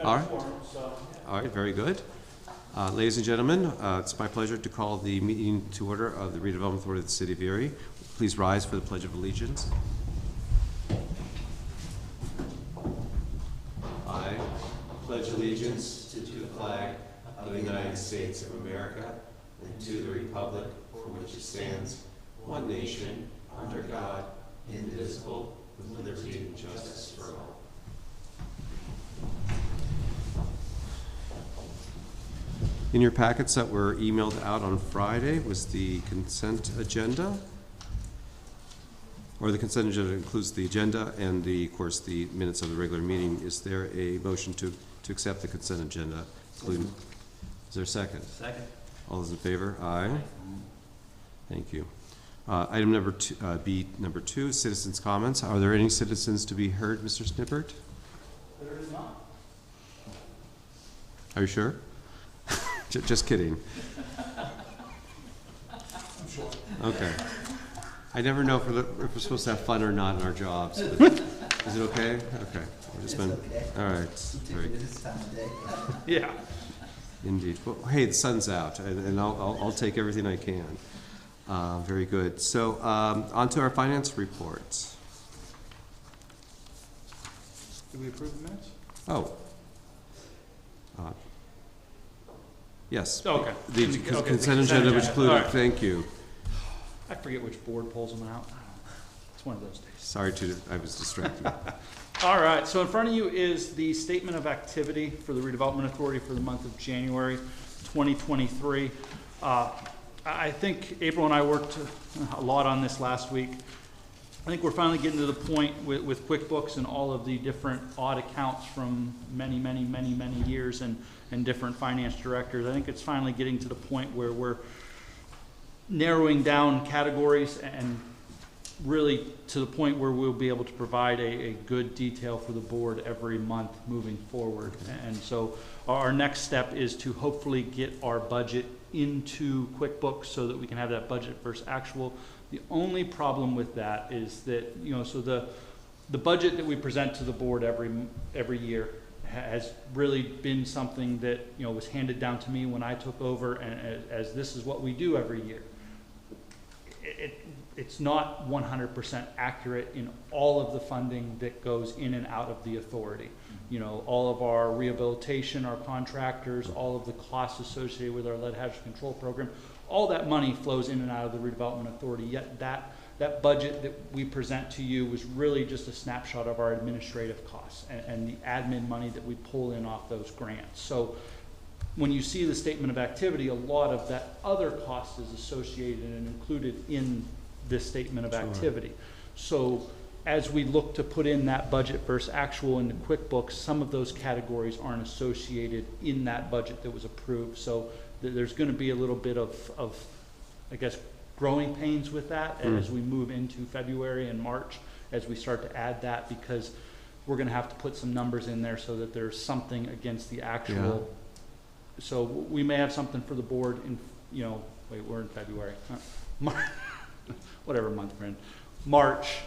All right. All right, very good. Ladies and gentlemen, it's my pleasure to call the meeting to order of the Redevelopment Authority of the City of Erie. Please rise for the Pledge of Allegiance. I pledge allegiance to the flag of the United States of America and to the republic for which it stands, one nation, under God, indivisible, with liberty and justice for all. In your packets that were emailed out on Friday was the consent agenda. Or the consent agenda includes the agenda and, of course, the minutes of the regular meeting. Is there a motion to accept the consent agenda? Including, is there a second? Second. All those in favor? Aye. Thank you. Item number two, B, number 2, citizens' comments. Are there any citizens to be heard, Mr. Snippert? There is not. Are you sure? Just kidding. I'm sure. Okay. I never know if we're supposed to have fun or not in our jobs. But is it okay? Okay. We're just been, okay. All right. Very good. This time of day. Yeah. Indeed. Well, hey, the sun's out, and I'll take everything I can. Very good. So on to our finance reports. Did we approve the minutes? Oh. Yes. Okay. The consent agenda, which included, right. Thank you. I forget which board pulls them out. It's one of those days. Sorry I was distracted. All right, so in front of you is the statement of activity for the Redevelopment Authority for the month of January 2023. I think April and I worked a lot on this last week. I think we're finally getting to the point with QuickBooks and all of the different odd accounts from many years and different finance directors. I think it's finally getting to the point where we're narrowing down categories and really to the point where we'll be able to provide a good detail for the board every month moving forward. And so our next step is to hopefully get our budget into QuickBooks so that we can have that budget versus actual. The only problem with that is that, so the budget that we present to the board every year has really been something that, was handed down to me when I took over, and as this is what we do every year. It's not 100% accurate in all of the funding that goes in and out of the authority. All of our rehabilitation, our contractors, all of the costs associated with our lead hazard control program, all that money flows in and out of the Redevelopment Authority, yet that budget that we present to you was really just a snapshot of our administrative costs and the admin money that we pull in off those grants. So when you see the statement of activity, a lot of that other cost is associated and included in this statement of activity. So as we look to put in that budget versus actual into QuickBooks, some of those categories aren't associated in that budget that was approved. So there's going to be a little bit of I guess, growing pains with that as we move into February and March, as we start to add that, because we're going to have to put some numbers in there so that there's something against the actual. Yeah. So we may have something for the board in, wait, we're in February. Whatever month we're in. March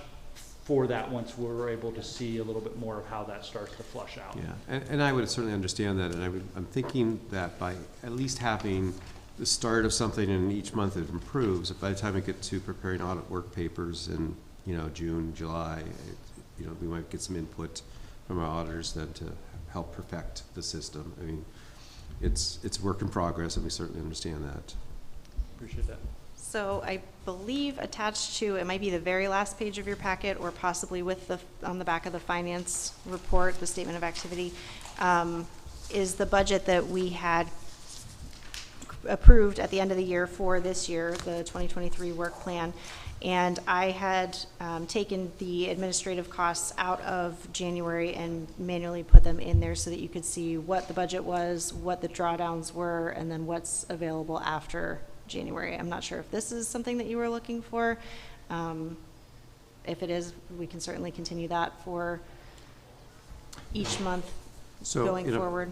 for that, once we're able to see a little bit more of how that starts to flush out. Yeah, and I would certainly understand that, and I'm thinking that by at least having the start of something in each month it improves, by the time we get to preparing audit work papers in, June, July, we might get some input from our auditors then to help perfect the system. I mean, it's work in progress, and we certainly understand that. Appreciate that. So I believe attached to, it might be the very last page of your packet, or possibly on the back of the finance report, the statement of activity, is the budget that we had approved at the end of the year for this year, the 2023 work plan. And I had taken the administrative costs out of January and manually put them in there so that you could see what the budget was, what the drawdowns were, and then what's available after January. I'm not sure if this is something that you were looking for. If it is, we can certainly continue that for each month going forward.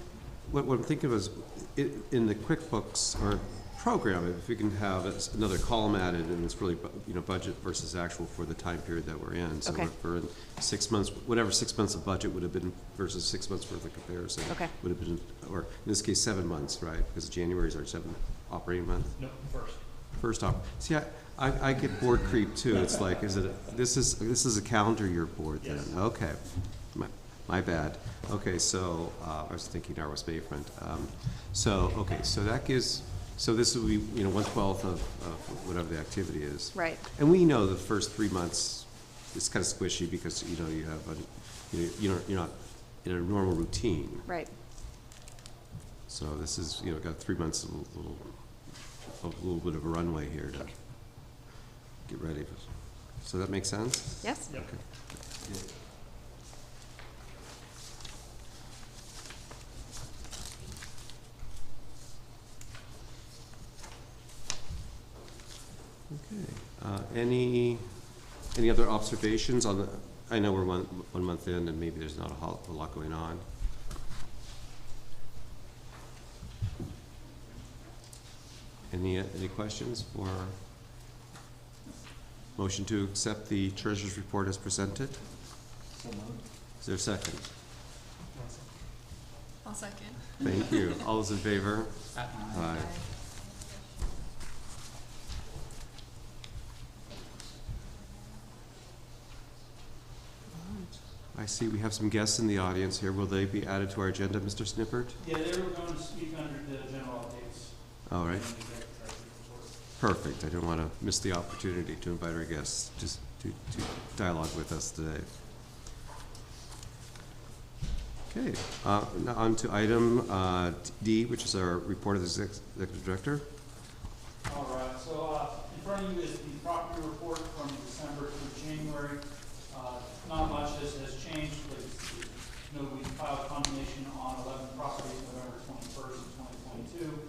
What I'm thinking of is in the QuickBooks or program, if we can have another column added, and it's really, budget versus actual for the time period that we're in. So Okay. we're in 6 months, whatever 6 months of budget would have been versus 6 months worth of comparison. Okay. Would have been, or in this case, 7 months, right? Because January is our 7th operating month. No, first. First off, see, I get board creep too. It's like, this is a calendar year board then? Yes. Okay, my bad. Okay, so, I was thinking our was Bayfront. Okay, so that gives, so this will be, 1/12 of whatever the activity is. Right. And we know the first 3 months is kind of squishy because, you have, you're not in a normal routine. Right. So this is, got 3 months, a little bit of a runway here to get ready. So that makes sense? Yes? Yep. Okay. Okay. Any other observations on the, I know we're one month in and maybe there's not a lot going on. Any questions for motion to accept the treasurer's report as presented? Is there a second? I'll second. Thank you. All those in favor? Aye. I see we have some guests in the audience here. Will they be added to our agenda, Mr. Snippert? Yeah, they were going to speak under the general updates. All right. Perfect. I don't want to miss the opportunity to invite our guests just to dialogue with us today. Okay, now on to item D, which is our report of the executive director. All right, so in front of you is the property report from December through January. Not much has changed, but we filed condemnation on 11 properties November 21st of 2022.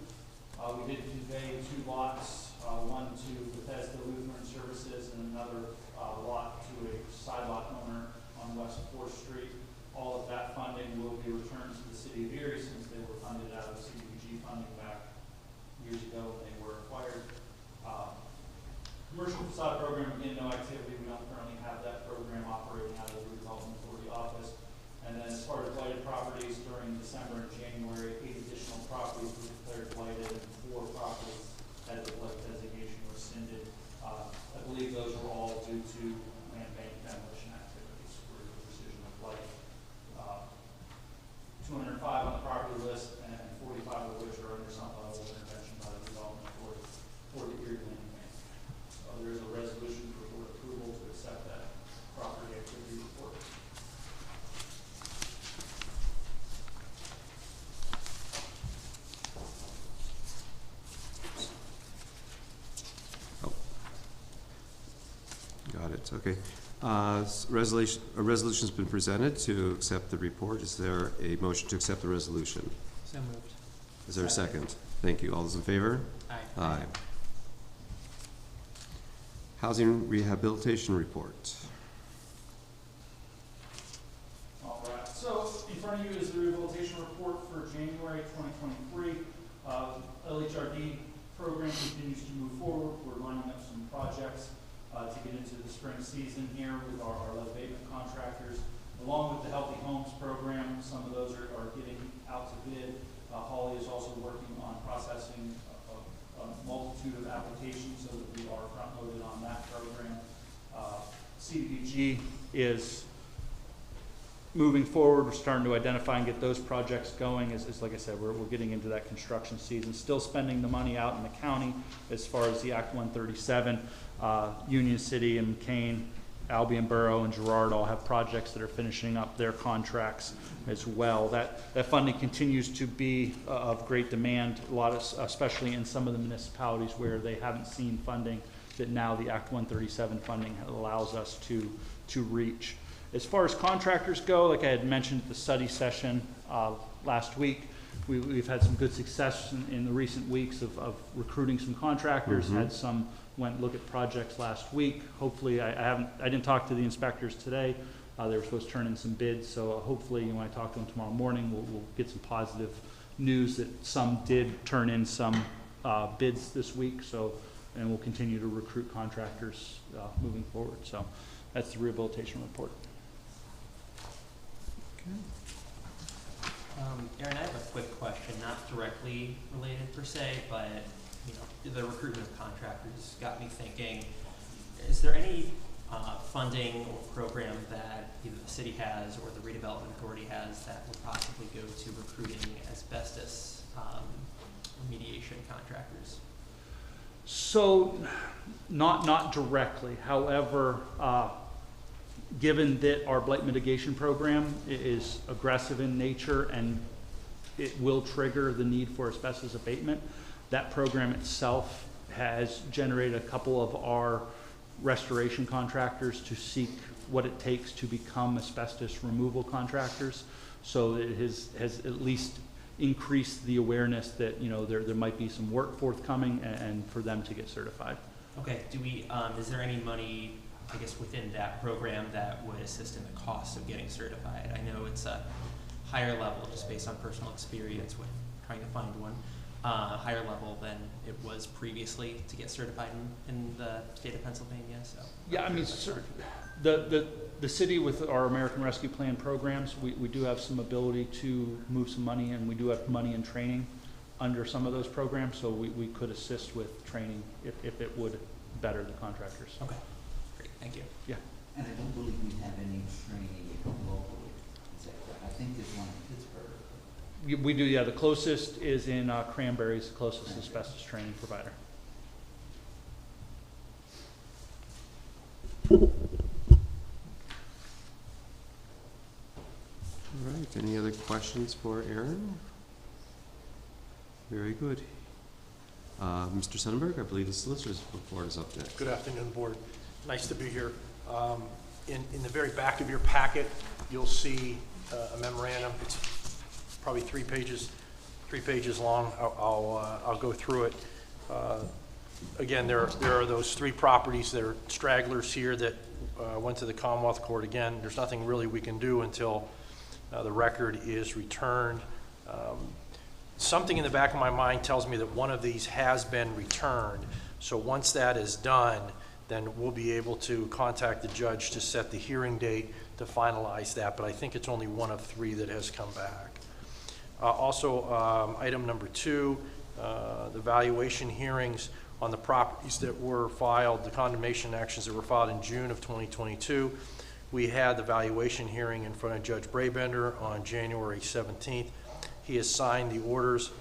We did convey 2 lots, one to Bethesda Lutheran Services and another lot to a side lot owner on West 4th Street. All of that funding will be returned to the city of Erie since they were funded out of CDBG funding back years ago when they were acquired. Commercial facade program, again, no activity. We don't currently have that program operating out of the Redevelopment Authority office. And then as far as blighted properties, during December and January, 8 additional properties were declared blighted and 4 properties had the blight designation rescinded. I believe those were all due to land bank demolition activities for the precision of blight. 205 on the property list and 45 of which are under some level of intervention by the Redevelopment Authority for the Erie Land Bank. There is a resolution for board approval to accept that property activity report. Oh. Got it, okay. A resolution's been presented to accept the report. Is there a motion to accept the resolution? So moved. Is there a second? Thank you. All those in favor? Aye. Aye. Housing rehabilitation report. All right, so in front of you is the rehabilitation report for January 2023. LHRD program continues to move forward. We're lining up some projects to get into the spring season here with our lead abatement contractors. Along with the Healthy Homes program, some of those are getting out to bid. Holly is also working on processing a multitude of applications so that we are front-loaded on that program. CDBG is moving forward. We're starting to identify and get those projects going. As like I said, we're getting into that construction season. Still spending the money out in the county as far as the Act 137. Union City and McCain, Albion Borough and Girard all have projects that are finishing up their contracts as well. That funding continues to be of great demand, especially in some of the municipalities where they haven't seen funding that now the Act 137 funding allows us to reach. As far as contractors go, like I had mentioned at the study session last week, we've had some good success in the recent weeks of recruiting some contractors. Mm-hmm. Had some went look at projects last week. Hopefully, I didn't talk to the inspectors today. They were supposed to turn in some bids, so hopefully when I talk to them tomorrow morning, we'll get some positive news that some did turn in some bids this week, so, and we'll continue to recruit contractors moving forward. So that's the rehabilitation report. Aaron, I have a quick question, not directly related per se, but the recruitment of contractors got me thinking, is there any funding or program that either the city has or the redevelopment authority has that would possibly go to recruiting asbestos remediation contractors? So, not directly. However, given that our blight mitigation program is aggressive in nature and it will trigger the need for asbestos abatement, that program itself has generated a couple of our restoration contractors to seek what it takes to become asbestos removal contractors. So it has at least increased the awareness that there might be some work forthcoming and for them to get certified. Okay, do we, is there any money, I guess, within that program that would assist in the cost of getting certified? I know it's a higher level, just based on personal experience with trying to find one, higher level than it was previously to get certified in the state of Pennsylvania. So yeah, I mean, the city with our American Rescue Plan programs, we do have some ability to move some money, and we do have money in training under some of those programs, so we could assist with training if it would better the contractors. Okay, great, thank you. Yeah. And I don't believe we have any training locally. Is that correct? I think there's one in Pittsburgh. We do, yeah. The closest is in Cranberry's, the closest asbestos training provider. All right, any other questions for Aaron? Very good. Mr. Sonnenberg, I believe the solicitor's report is up next. Good afternoon, Board. Nice to be here. In the very back of your packet, you'll see a memorandum. It's probably 3 pages long. I'll go through it. Again, there are those 3 properties that are stragglers here that went to the Commonwealth Court. Again, there's nothing really we can do until the record is returned. Something in the back of my mind tells me that one of these has been returned. So once that is done, then we'll be able to contact the judge to set the hearing date to finalize that. But I think it's only one of 3 that has come back. Also, item number 2, the valuation hearings on the properties that were filed, the condemnation actions that were filed in June of 2022. We had the valuation hearing in front of Judge Brabender on January 17th. He has signed the orders.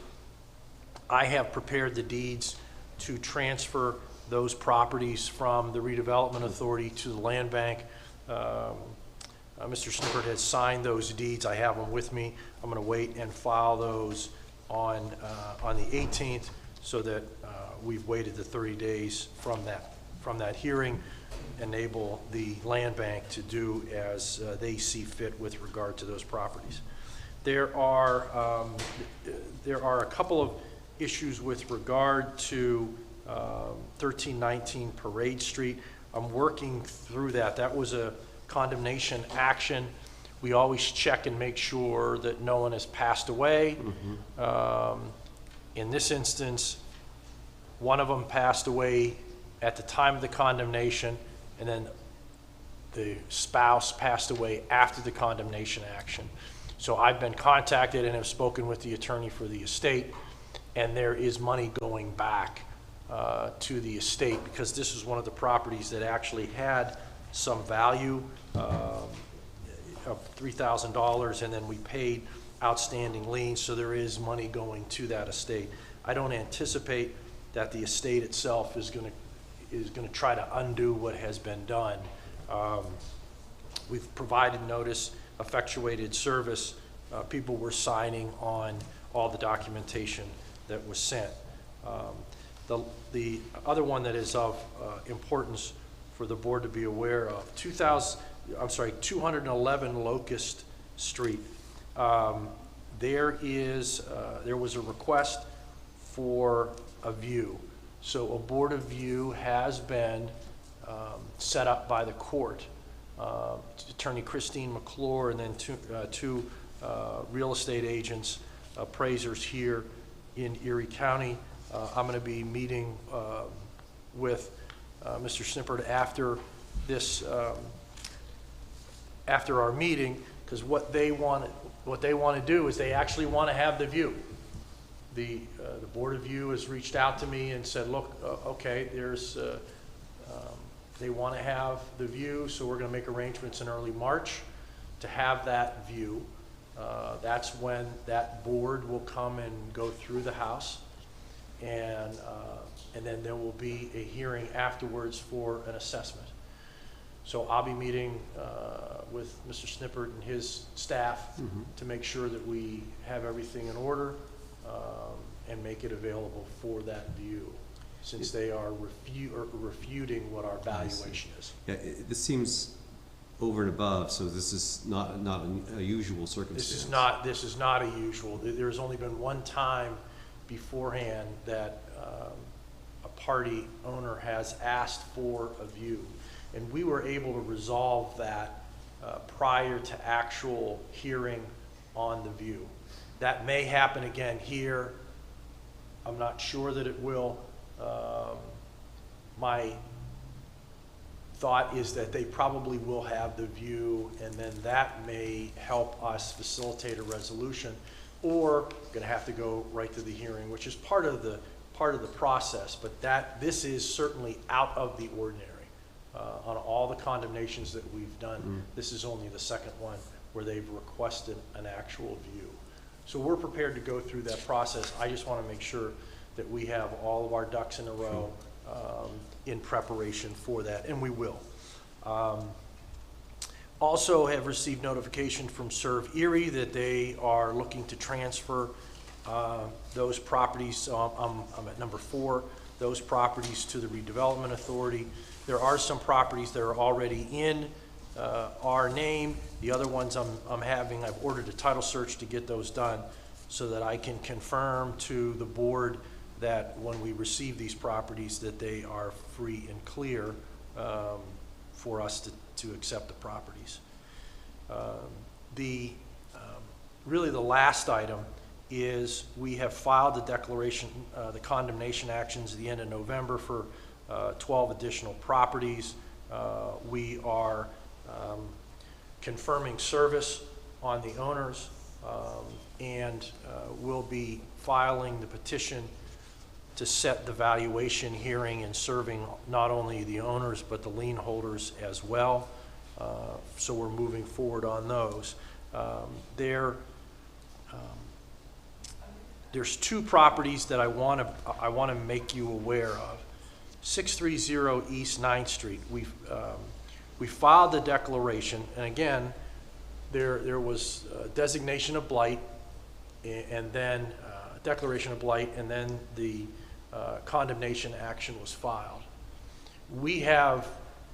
I have prepared the deeds to transfer those properties from the Redevelopment Authority to the Land Bank. Mr. Snippert has signed those deeds. I have them with me. I'm going to wait and file those on the 18th so that we've waited the 30 days from that hearing, enable the Land Bank to do as they see fit with regard to those properties. There are a couple of issues with regard to 1319 Parade Street. I'm working through that. That was a condemnation action. We always check and make sure that no one has passed away. In this instance, one of them passed away at the time of the condemnation, and then the spouse passed away after the condemnation action. So I've been contacted and have spoken with the attorney for the estate, and there is money going back to the estate because this is one of the properties that actually had some value of $3,000, and then we paid outstanding liens, so there is money going to that estate. I don't anticipate that the estate itself is going to try to undo what has been done. We've provided notice, effectuated service. People were signing on all the documentation that was sent. The other one that is of importance for the board to be aware of, 211 Locust Street. There was a request for a view. So a board of view has been set up by the court. Attorney Christine McClure and then two real estate agents, appraisers here in Erie County. I'm going to be meeting with Mr. Snippert after this, after our meeting, because what they want to do is they actually want to have the view. The Board of View has reached out to me and said, look, okay, they want to have the view, so we're going to make arrangements in early March to have that view. That's when that board will come and go through the house, and then there will be a hearing afterwards for an assessment. So I'll be meeting with Mr. Snippert and his staff to make sure that we have everything in order and make it available for that view, since they are refuting what our valuation is. Yeah, this seems over and above, so this is not a usual circumstance. This is not a usual. There's only been one time beforehand that a party owner has asked for a view, and we were able to resolve that prior to actual hearing on the view. That may happen again here. I'm not sure that it will. My thought is that they probably will have the view, and then that may help us facilitate a resolution, or going to have to go right to the hearing, which is part of the process. But this is certainly out of the ordinary. On all the condemnations that we've done, this is only the second one where they've requested an actual view. So we're prepared to go through that process. I just want to make sure that we have all of our ducks in a row in preparation for that, and we will. Also have received notification from Serve Erie that they are looking to transfer those properties. I'm at number 4, those properties to the Redevelopment Authority. There are some properties that are already in our name. The other ones I've ordered a title search to get those done so that I can confirm to the board that when we receive these properties that they are free and clear for us to accept the properties. Really the last item is we have filed the declaration, the condemnation actions at the end of November for 12 additional properties. We are confirming service on the owners, and we'll be filing the petition to set the valuation hearing and serving not only the owners but the lien holders as well. So we're moving forward on those. There's 2 properties that I want to make you aware of. 630 East 9th Street. We filed the declaration, and again, there was a designation of blight, and then declaration of blight, and then the condemnation action was filed. We have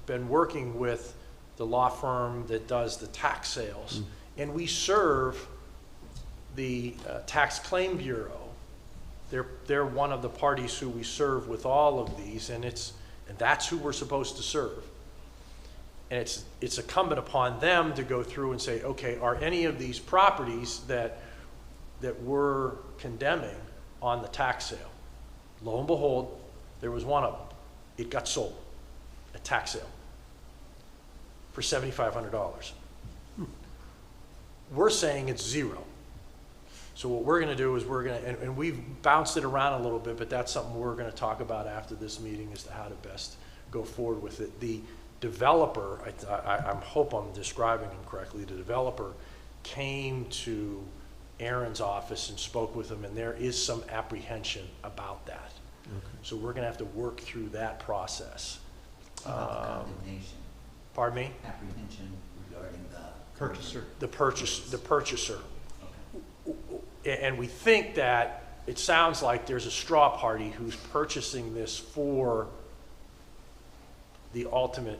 been working with the law firm that does the tax sales, and we serve the Tax Claim Bureau. They're one of the parties who we serve with all of these, and that's who we're supposed to serve. And it's incumbent upon them to go through and say, okay, are any of these properties that we're condemning on the tax sale? Lo and behold, there was one of them. It got sold at tax sale for $7,500. We're saying it's 0. So what we're going to do is and we've bounced it around a little bit, but that's something we're going to talk about after this meeting as to how to best go forward with it. The developer, I hope I'm describing him correctly, the developer came to Aaron's office and spoke with him, and there is some apprehension about that. Okay. So we're going to have to work through that process. About the condemnation. Pardon me? Apprehension regarding the Purchaser. The purchaser. Okay. And we think that it sounds like there's a straw party who's purchasing this for the ultimate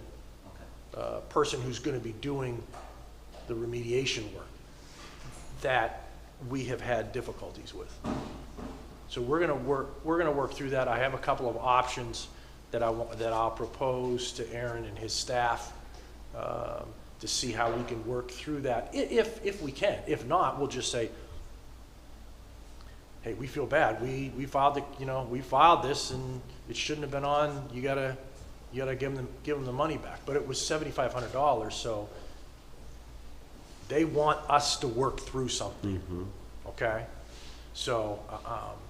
person who's going to be doing the remediation work that we have had difficulties with. So we're going to work through that. I have a couple of options that I'll propose to Aaron and his staff to see how we can work through that if we can. If not, we'll just say, hey, we feel bad. We filed we filed this and it shouldn't have been on. You gotta give them the money back. But it was $7,500, so they want us to work through something. Okay, so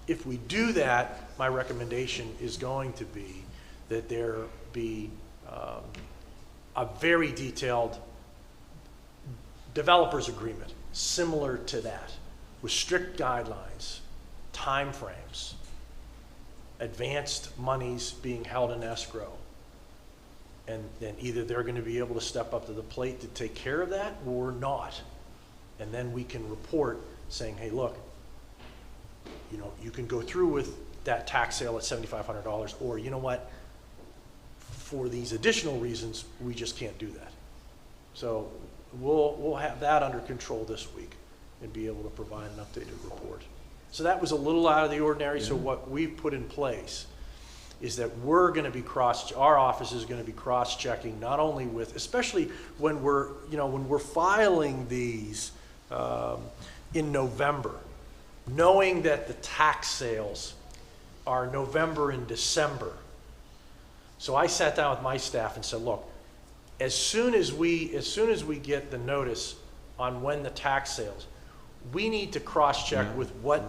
if we do that, my recommendation is going to be that there be a very detailed developer's agreement similar to that, with strict guidelines, timeframes, advanced monies being held in escrow. And then either they're going to be able to step up to the plate to take care of that or not. And then we can report saying, hey, look, you can go through with that tax sale at $7,500, or you know what, for these additional reasons, we just can't do that. So we'll have that under control this week and be able to provide an updated report. So that was a little out of the ordinary. So what we've put in place is that we're going to be our office is going to be cross-checking, not only with, especially when we're filing these in November, knowing that the tax sales are November and December. So I sat down with my staff and said, look, as soon as we get the notice on when the tax sales, we need to cross-check with what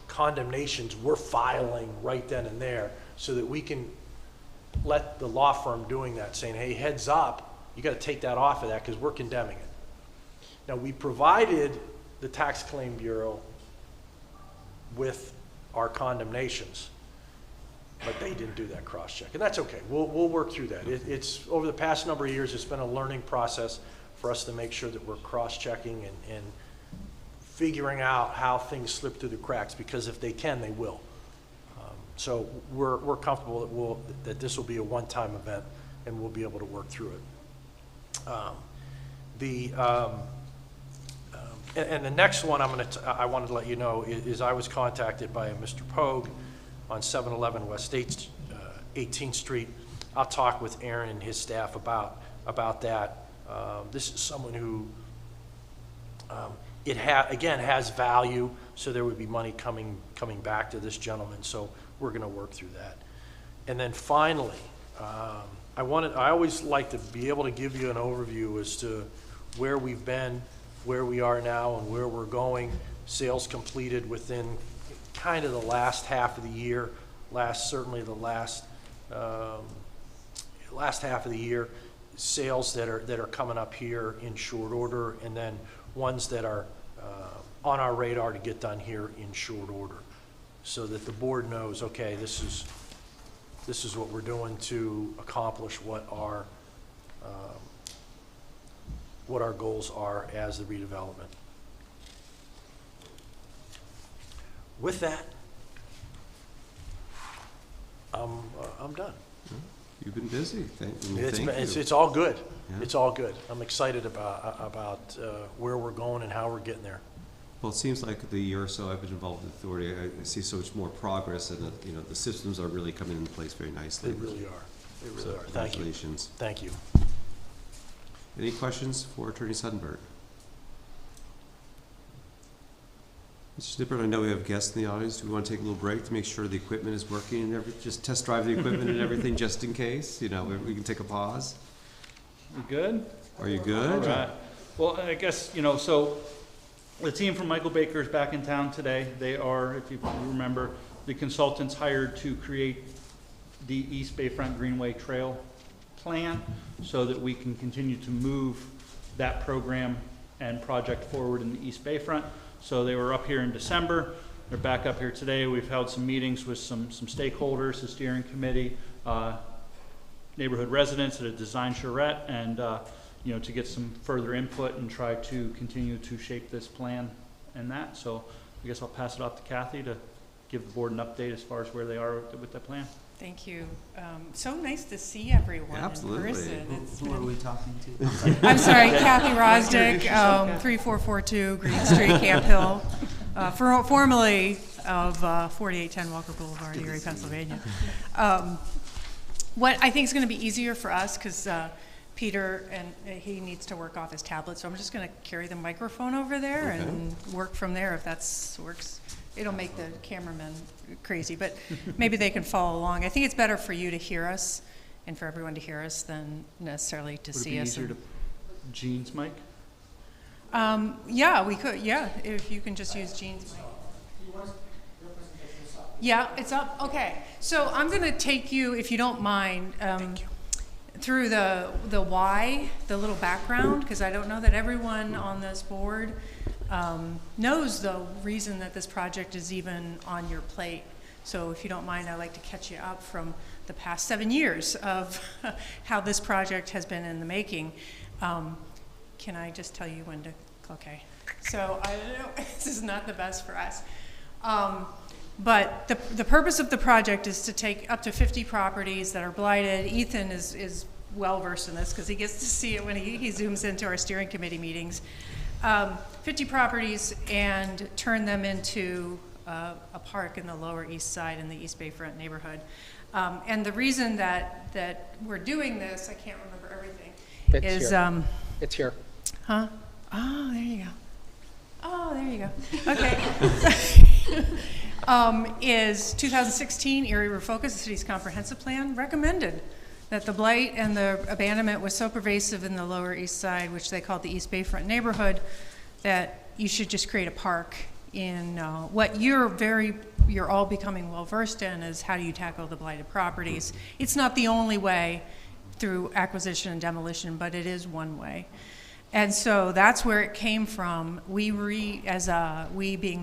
condemnations we're filing right then and there, so that we can let the law firm doing that saying, hey, heads up, you got to take that off of that because we're condemning it. Now, we provided the Tax Claim Bureau with our condemnations, but they didn't do that cross-check, and that's okay. We'll work through that. It's over the past number of years, it's been a learning process for us to make sure that we're cross-checking and figuring out how things slip through the cracks, because if they can, they will. So we're comfortable that this will be a one-time event, and we'll be able to work through it. And the next one I wanted to let you know is I was contacted by a Mr. Pogue on 711 West 18th Street. I'll talk with Aaron and his staff about that. This is someone who again has value, so there would be money coming back to this gentleman. So we're going to work through that. And then finally, I always like to be able to give you an overview as to where we've been, where we are now, and where we're going. Sales completed within kind of the last half of the year, certainly the last half of the year. Sales that are coming up here in short order, and then ones that are on our radar to get done here in short order, so that the board knows, okay, this is what we're doing to accomplish what our goals are as the redevelopment. With that, I'm done. You've been busy. Thank you. It's all good. Yeah. It's all good. I'm excited about where we're going and how we're getting there. Well, it seems like the year or so I've been involved with the authority, I see so much more progress, and the systems are really coming into place very nicely. They really are. They really are. Thank you. Congratulations. Thank you. Any questions for Attorney Sundberg? Mr. Snippert, I know we have guests in the audience. Do we want to take a little break to make sure the equipment is working and just test drive the equipment and everything just in case? We can take a pause. You good? Are you good? All right. Well, I guess, so the team from Michael Baker is back in town today. They are, if you remember, the consultants hired to create the East Bayfront Greenway Trail plan so that we can continue to move that program and project forward in the East Bayfront. So they were up here in December. They're back up here today. We've held some meetings with some stakeholders, the steering committee, neighborhood residents at a design charrette, and to get some further input and try to continue to shape this plan and that. So I guess I'll pass it off to Kathy to give the board an update as far as where they are with that plan. Thank you. So nice to see everyone Absolutely. in person. Who are we talking to? I'm sorry, Kathy Rosdick, 3442 Green Street, Camp Hill, formerly of 4810 Walker Boulevard, Erie, Pennsylvania. What I think is going to be easier for us, because Peter, and he needs to work off his tablet, so I'm just gonna carry the microphone over there Okay. and work from there if that's works. It'll make the cameramen crazy, but maybe they can follow along. I think it's better for you to hear us and for everyone to hear us than necessarily to Would it see be us. easier to Gene's mic? Yeah, we could, yeah, if you can just use Jean's mic. Yeah, it's up, okay. So I'm gonna take you, if you don't mind, through the why, the little background, because I don't know that everyone on this board knows the reason that this project is even on your plate. So if you don't mind, I'd like to catch you up from the past 7 years of how this project has been in the making. Can I just tell you when to, okay. So I don't know, this is not the best for us. But the purpose of the project is to take up to 50 properties that are blighted. Ethan is well versed in this because he gets to see it when he zooms into our steering committee meetings. 50 properties and turn them into a park in the Lower East Side in the East Bayfront neighborhood. And the reason that we're doing this, I can't remember everything, is It's here. huh? Oh, there you go. Oh, there you go. Okay. Is 2016 Erie Refocus, the city's comprehensive plan, recommended that the blight and the abandonment was so pervasive in the Lower East Side, which they called the East Bayfront neighborhood, that you should just create a park in what you're all becoming well versed in is how do you tackle the blighted properties. It's not the only way through acquisition and demolition, but it is one way. And so that's where it came from. We being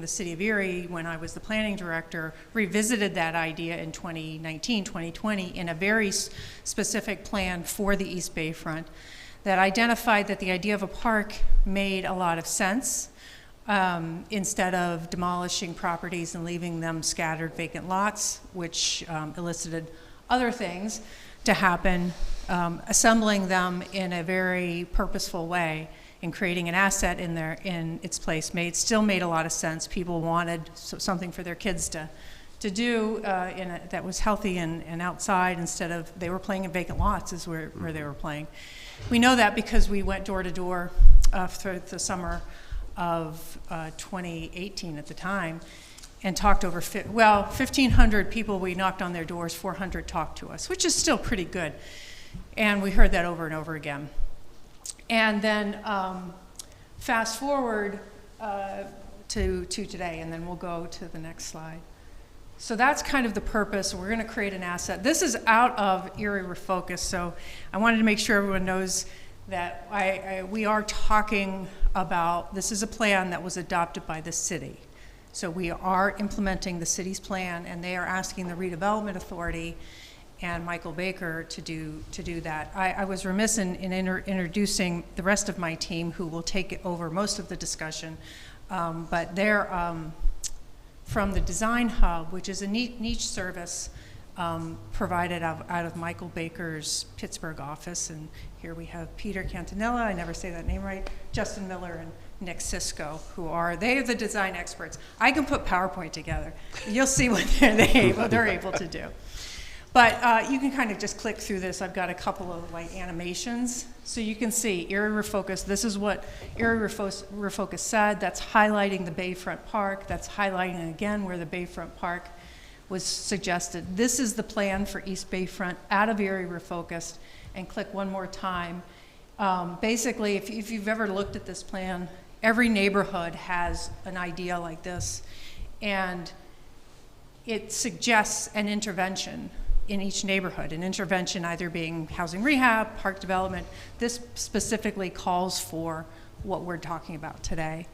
the city of Erie, when I was the planning director, revisited that idea in 2019, 2020 in a very specific plan for the East Bayfront that identified that the idea of a park made a lot of sense instead of demolishing properties and leaving them scattered vacant lots, which elicited other things to happen, assembling them in a very purposeful way and creating an asset in its place still made a lot of sense. People wanted something for their kids to do that was healthy and outside instead of they were playing in vacant lots is where they were playing. We know that because we went door to door through the summer of 2018 at the time and talked over 1,500 people. We knocked on their doors, 400 talked to us, which is still pretty good. And we heard that over and over again. And then fast forward to today, and then we'll go to the next slide. So that's kind of the purpose. We're going to create an asset. This is out of Erie Refocus, so I wanted to make sure everyone knows that we are talking about, this is a plan that was adopted by the city. So we are implementing the city's plan, and they are asking the Redevelopment Authority and Michael Baker to do that. I was remiss in introducing the rest of my team who will take over most of the discussion, but they're from the Design Hub, which is a niche service provided out of Michael Baker's Pittsburgh office. And here we have Peter Cantanella, I never say that name right, Justin Miller, and Nick Sisko, they are the design experts. I can put PowerPoint together. You'll see what they're able to do. But you can kind of just click through this. I've got a couple of animations. So you can see Erie Refocus. This is what Erie Refocus said. That's highlighting the Bayfront Park. That's highlighting again where the Bayfront Park was suggested. This is the plan for East Bayfront out of Erie Refocused. And click one more time. Basically, if you've ever looked at this plan, every neighborhood has an idea like this. And it suggests an intervention in each neighborhood, an intervention either being housing rehab, park development. This specifically calls for what we're talking about today.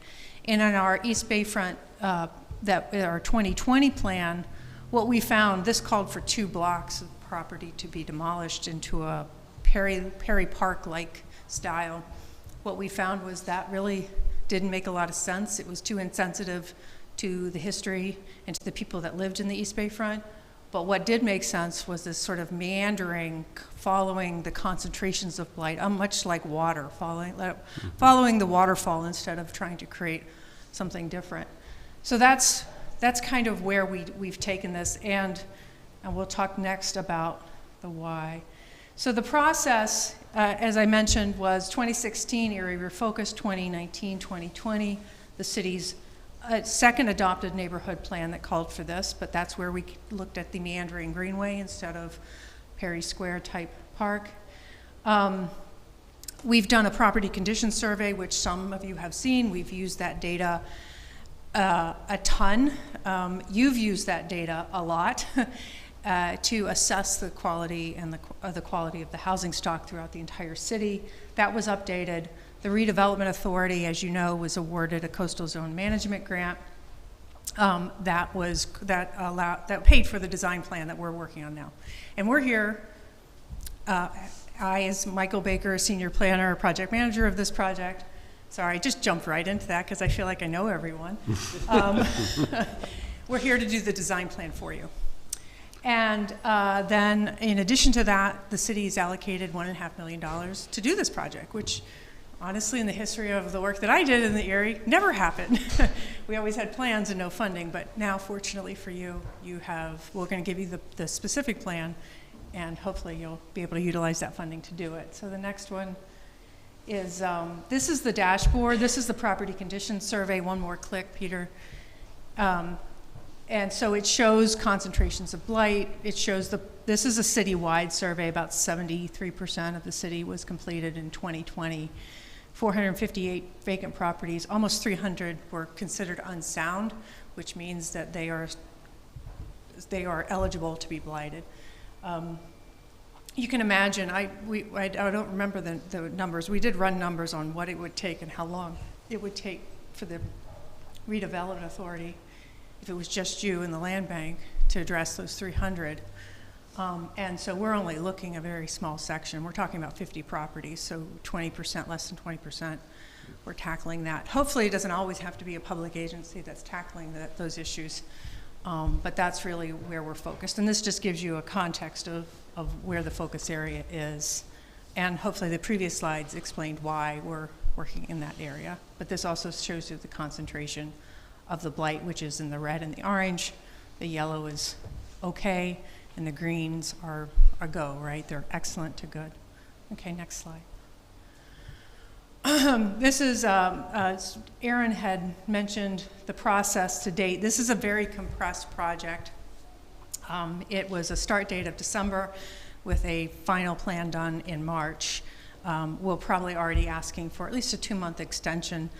And in our East Bayfront, our 2020 plan, what we found, this called for 2 blocks of property to be demolished into a Perry Park-like style. What we found was that really didn't make a lot of sense. It was too insensitive to the history and to the people that lived in the East Bayfront. But what did make sense was this sort of meandering, following the concentrations of blight, much like water, following the waterfall instead of trying to create something different. So that's kind of where we've taken this, and we'll talk next about the why. So the process, as I mentioned, was 2016 Erie Refocused, 2019, 2020, the city's second adopted neighborhood plan that called for this, but that's where we looked at the meandering greenway instead of Perry Square type park. We've done a property condition survey, which some of you have seen. We've used that data a ton. You've used that data a lot to assess the quality and the quality of the housing stock throughout the entire city. That was updated. The Redevelopment Authority, as you know, was awarded a coastal zone management grant that paid for the design plan that we're working on now. And we're here. I, as Michael Baker, senior planner, project manager of this project. Sorry, I just jumped right into that because I feel like I know everyone. We're here to do the design plan for you. And then, in addition to that, the city's allocated $1.5 million to do this project, which honestly, in the history of the work that I did in the Erie, never happened. We always had plans and no funding, but now, fortunately for you, we're going to give you the specific plan, and hopefully you'll be able to utilize that funding to do it. So the next one is, this is the dashboard. This is the property condition survey. One more click, Peter. And so it shows concentrations of blight. It shows this is a citywide survey. About 73% of the city was completed in 2020. 458 vacant properties, almost 300 were considered unsound, which means that they are eligible to be blighted. You can imagine, I don't remember the numbers. We did run numbers on what it would take and how long it would take for the Redevelopment Authority, if it was just you and the land bank, to address those 300. And so we're only looking at a very small section. We're talking about 50 properties, so 20%, less than 20%, we're tackling that. Hopefully it doesn't always have to be a public agency that's tackling those issues, but that's really where we're focused. And this just gives you a context of where the focus area is. And hopefully the previous slides explained why we're working in that area. But this also shows you the concentration of the blight, which is in the red and the orange. The yellow is okay, and the greens are a go, right? They're excellent to good. Okay, next slide. This is, Aaron had mentioned the process to date. This is a very compressed project. It was a start date of December with a final plan done in March. We'll probably already asking for at least a 2-month extension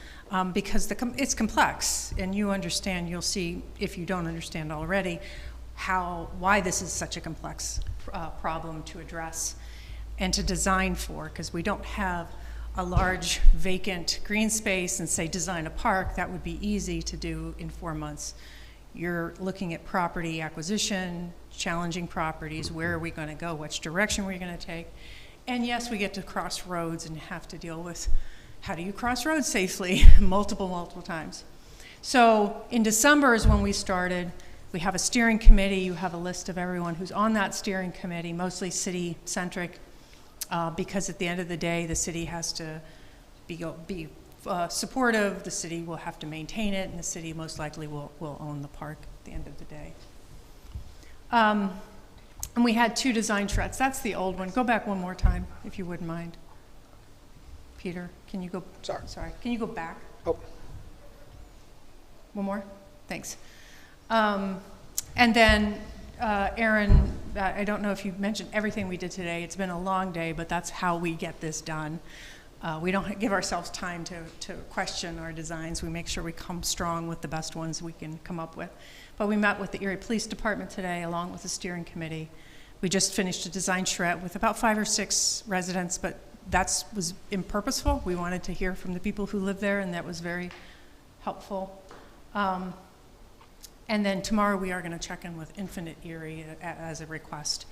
because it's complex, and you understand, you'll see if you don't understand already, why this is such a complex problem to address and to design for, because we don't have a large vacant green space and say design a park. That would be easy to do in 4 months. You're looking at property acquisition, challenging properties, where are we going to go, which direction we're going to take. And yes, we get to cross roads and have to deal with how do you cross roads safely multiple times. So in December is when we started. We have a steering committee. You have a list of everyone who's on that steering committee, mostly city-centric, because at the end of the day, the city has to be supportive. The city will have to maintain it, and the city most likely will own the park at the end of the day. And we had 2 design shreds. That's the old one. Go back one more time, if you wouldn't mind. Peter, can you go? Sorry. Can you go back? Oh. One more? Thanks. And then, Aaron, I don't know if you mentioned everything we did today. It's been a long day, but that's how we get this done. We don't give ourselves time to question our designs. We make sure we come strong with the best ones we can come up with. But we met with the Erie Police Department today, along with the steering committee. We just finished a design shred with about 5 or 6 residents, but that was purposeful. We wanted to hear from the people who live there, and that was very helpful. And then tomorrow we are going to check in with Infinite Erie as a request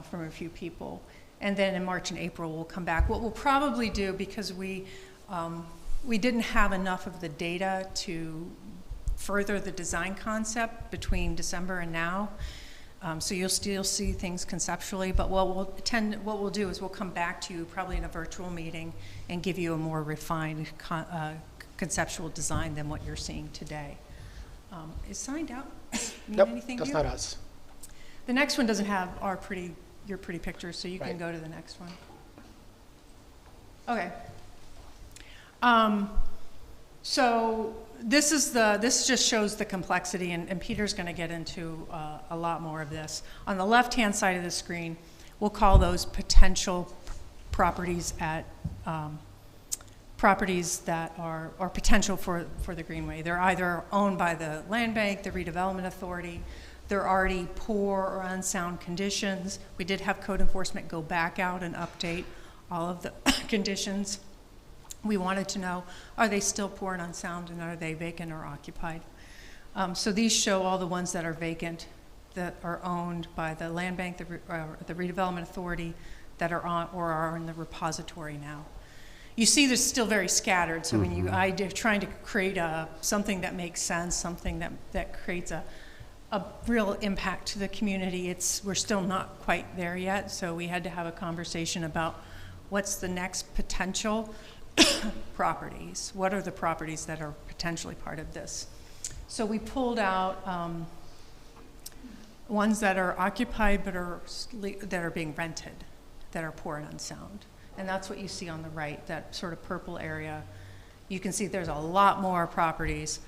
from a few people. And then in March and April we'll come back. What we'll probably do, because we didn't have enough of the data to further the design concept between December and now, so you'll still see things conceptually, but what we'll do is we'll come back to you probably in a virtual meeting and give you a more refined conceptual design than what you're seeing today. Is signed out mean Nope, anything to that's you? not us. The next one doesn't have our pretty your pretty pictures, so you can Right. go to the next one. Okay. So this just shows the complexity, and Peter's going to get into a lot more of this. On the left-hand side of the screen, we'll call those potential properties at properties that are potential for the Greenway. They're either owned by the land bank, the redevelopment authority. They're already poor or unsound conditions. We did have code enforcement go back out and update all of the conditions. We wanted to know, are they still poor and unsound, and are they vacant or occupied? So these show all the ones that are vacant, that are owned by the land bank, the redevelopment authority, that are on or are in the repository now. You see, they're still very scattered. So when you're trying to create something that makes sense, something that creates a real impact to the community, we're still not quite there yet. So we had to have a conversation about what's the next potential properties. What are the properties that are potentially part of this? So we pulled out ones that are occupied but that are being rented, that are poor and unsound. And that's what you see on the right, that sort of purple area. You can see there's a lot more properties.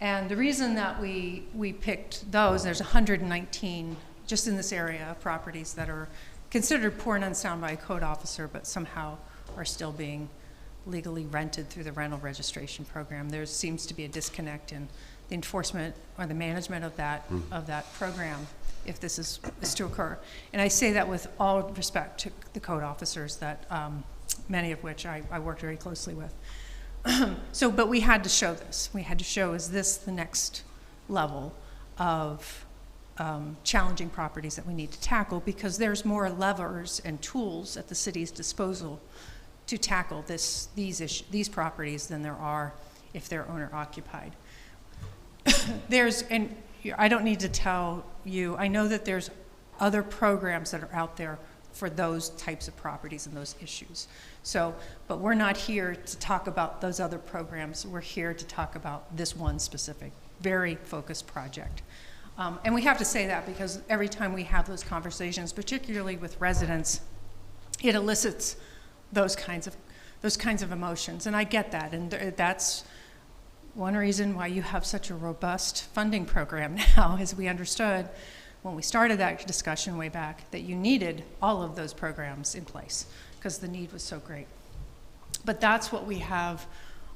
And the reason that we picked those, there's 119 just in this area of properties that are considered poor and unsound by a code officer, but somehow are still being legally rented through the rental registration program. There seems to be a disconnect in the enforcement or the management of that program if this is to occur. And I say that with all respect to the code officers that many of which I worked very closely with. But we had to show this. We had to show, is this the next level of challenging properties that we need to tackle, because there's more levers and tools at the city's disposal to tackle these properties than there are if they're owner occupied. And I don't need to tell you, I know that there's other programs that are out there for those types of properties and those issues. But we're not here to talk about those other programs. We're here to talk about this one specific, very focused project. And we have to say that because every time we have those conversations, particularly with residents, it elicits those kinds of emotions, and I get that, and that's one reason why you have such a robust funding program now, is we understood when we started that discussion way back that you needed all of those programs in place because the need was so great. But that's what we have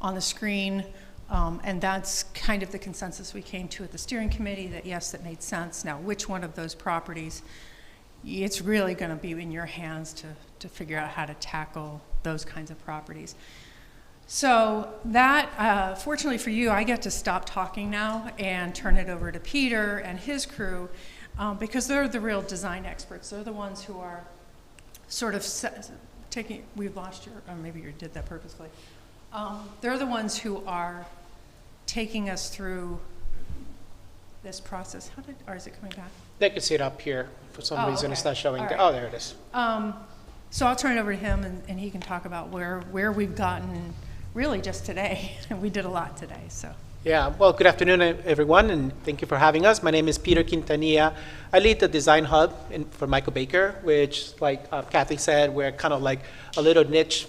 on the screen, and that's kind of the consensus we came to at the steering committee, that yes, that made sense. Now, which one of those properties, it's really going to be in your hands to figure out how to tackle those kinds of properties. So that, fortunately for you, I get to stop talking now and turn it over to Peter and his crew, because they're the real design experts. They're the ones who are sort of we've lost your, or maybe you did that purposefully. They're the ones who are taking us through this process. Or is it coming back? They could see it up here. For some reason, okay. it's not showing. All right. Oh, there it is. So I'll turn it over to him, and he can talk about where we've gotten really just today. We did a lot today, so. Yeah, well, good afternoon, everyone, and thank you for having us. My name is Peter Quintanilla. I lead the design hub for Michael Baker, which, like Kathy said, we're kind of like a little niche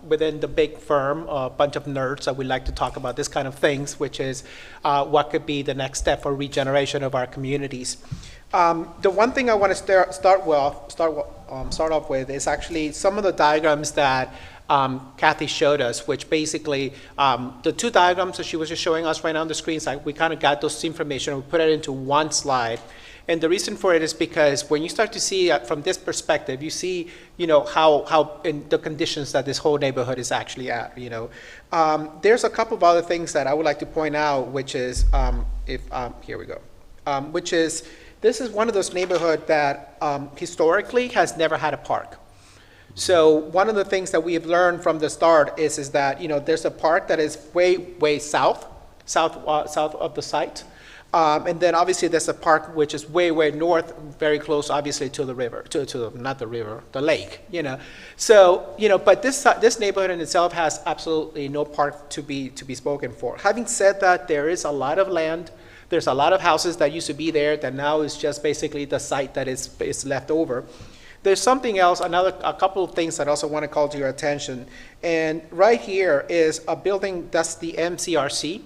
within the big firm, a bunch of nerds that we like to talk about this kind of things, which is what could be the next step for regeneration of our communities. The one thing I want to start off with is actually some of the diagrams that Kathy showed us, which basically the two diagrams that she was just showing us right now on the screen, we kind of got those information and we put it into one slide. And the reason for it is because when you start to see from this perspective, you see, how in the conditions that this whole neighborhood is actually at. There's a couple of other things that I would like to point out, which is here we go, which is this is one of those neighborhoods that historically has never had a park. So one of the things that we have learned from the start is that there's a park that is way south of the site, and then obviously there's a park which is way north, very close, obviously, to the river, not the river, the lake. So but this neighborhood in itself has absolutely no park to be spoken for. Having said that, there is a lot of land. There's a lot of houses that used to be there that now is just basically the site that is left over. There's something else, a couple of things that I also want to call to your attention. And right here is a building that's the MCRC,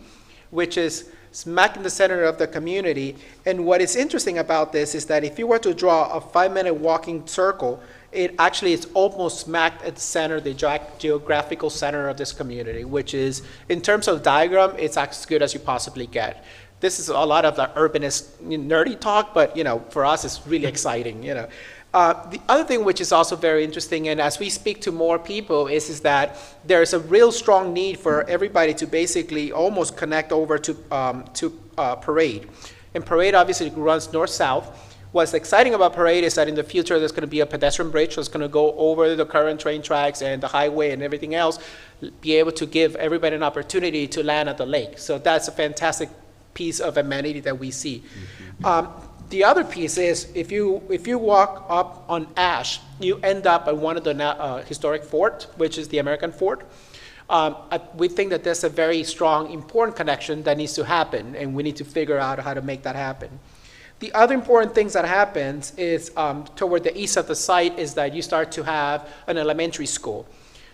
which is smack in the center of the community. And what is interesting about this is that if you were to draw a 5-minute walking circle, it actually is almost smack at the center, the geographical center of this community, which is, in terms of diagram, it's as good as you possibly get. This is a lot of the urbanist nerdy talk, but for us, it's really exciting. The other thing which is also very interesting, and as we speak to more people, is that there's a real strong need for everybody to basically almost connect over to Parade. And Parade obviously runs north-south. What's exciting about Parade is that in the future there's going to be a pedestrian bridge that's going to go over the current train tracks and the highway and everything else, be able to give everybody an opportunity to land at the lake. So that's a fantastic piece of amenity that we see. The other piece is if you walk up on Ash, you end up at one of the historic fort, which is the American Fort. We think that there's a very strong, important connection that needs to happen, and we need to figure out how to make that happen. The other important things that happens is toward the east of the site is that you start to have an elementary school.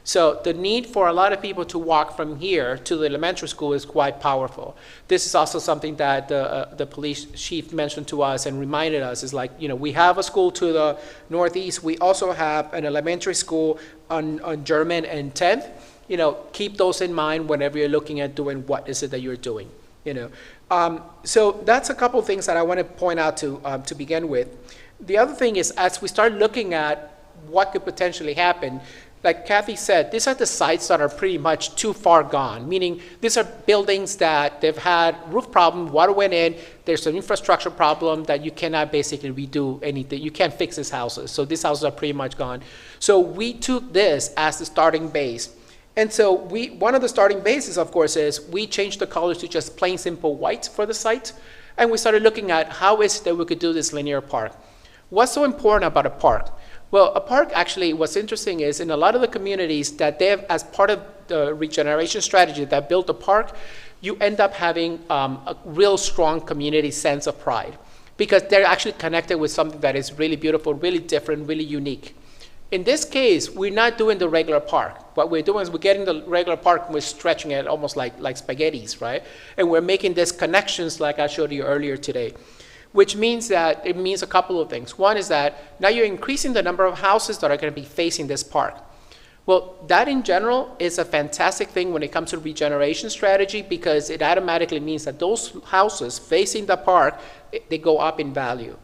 So the need for a lot of people to walk from here to the elementary school is quite powerful. This is also something that the police chief mentioned to us and reminded us is like, we have a school to the northeast. We also have an elementary school on German and 10th. Keep those in mind whenever you're looking at doing what is it that you're doing. So that's a couple of things that I want to point out to begin with. The other thing is, as we start looking at what could potentially happen, like Kathy said, these are the sites that are pretty much too far gone, meaning these are buildings that they've had roof problem, water went in, there's an infrastructure problem that you cannot basically redo anything. You can't fix these houses. So these houses are pretty much gone. So we took this as the starting base. And so one of the starting bases, of course, is we changed the colors to just plain simple white for the site. And we started looking at how is it that we could do this linear park. What's so important about a park? Well, a park actually, what's interesting is in a lot of the communities that they have, as part of the regeneration strategy that built a park, you end up having a real strong community sense of pride because they're actually connected with something that is really beautiful, really different, really unique. In this case, we're not doing the regular park. What we're doing is we're getting the regular park and we're stretching it almost like spaghettis, right? And we're making these connections like I showed you earlier today, which means that it means a couple of things. One is that now you're increasing the number of houses that are going to be facing this park. Well, that in general is a fantastic thing when it comes to regeneration strategy because it automatically means that those houses facing the park, they go up in value.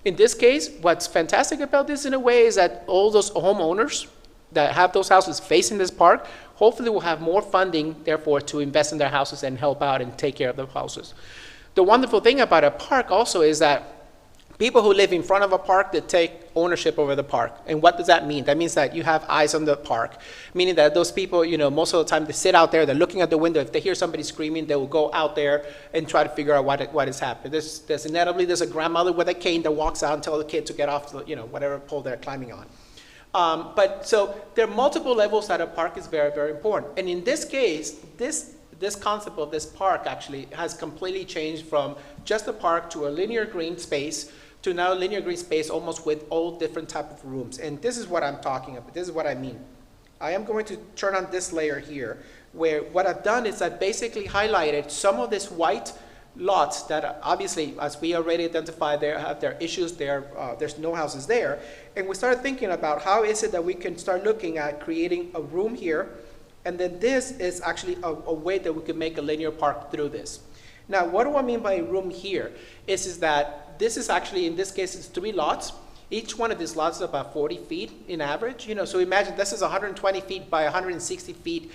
In this case, what's fantastic about this in a way is that all those homeowners that have those houses facing this park, hopefully will have more funding, therefore, to invest in their houses and help out and take care of the houses. The wonderful thing about a park also is that people who live in front of a park, they take ownership over the park. And what does that mean? That means that you have eyes on the park, meaning that those people, most of the time they sit out there, they're looking at the window. If they hear somebody screaming, they will go out there and try to figure out what has happened. There's inevitably a grandmother with a cane that walks out and tells the kid to get off the, whatever pole they're climbing on. But so there are multiple levels that a park is very, very important. And in this case, this concept of this park actually has completely changed from just a park to a linear green space to now a linear green space almost with all different type of rooms. And this is what I'm talking about. This is what I mean. I am going to turn on this layer here where what I've done is I've basically highlighted some of these white lots that obviously, as we already identified, they have their issues there. There's no houses there. And we started thinking about how is it that we can start looking at creating a room here. And then this is actually a way that we can make a linear park through this. Now, what do I mean by a room here? Is that this is actually, in this case, it's 3 lots. Each one of these lots is about 40 feet in average. So imagine this is 120 feet by 160 feet,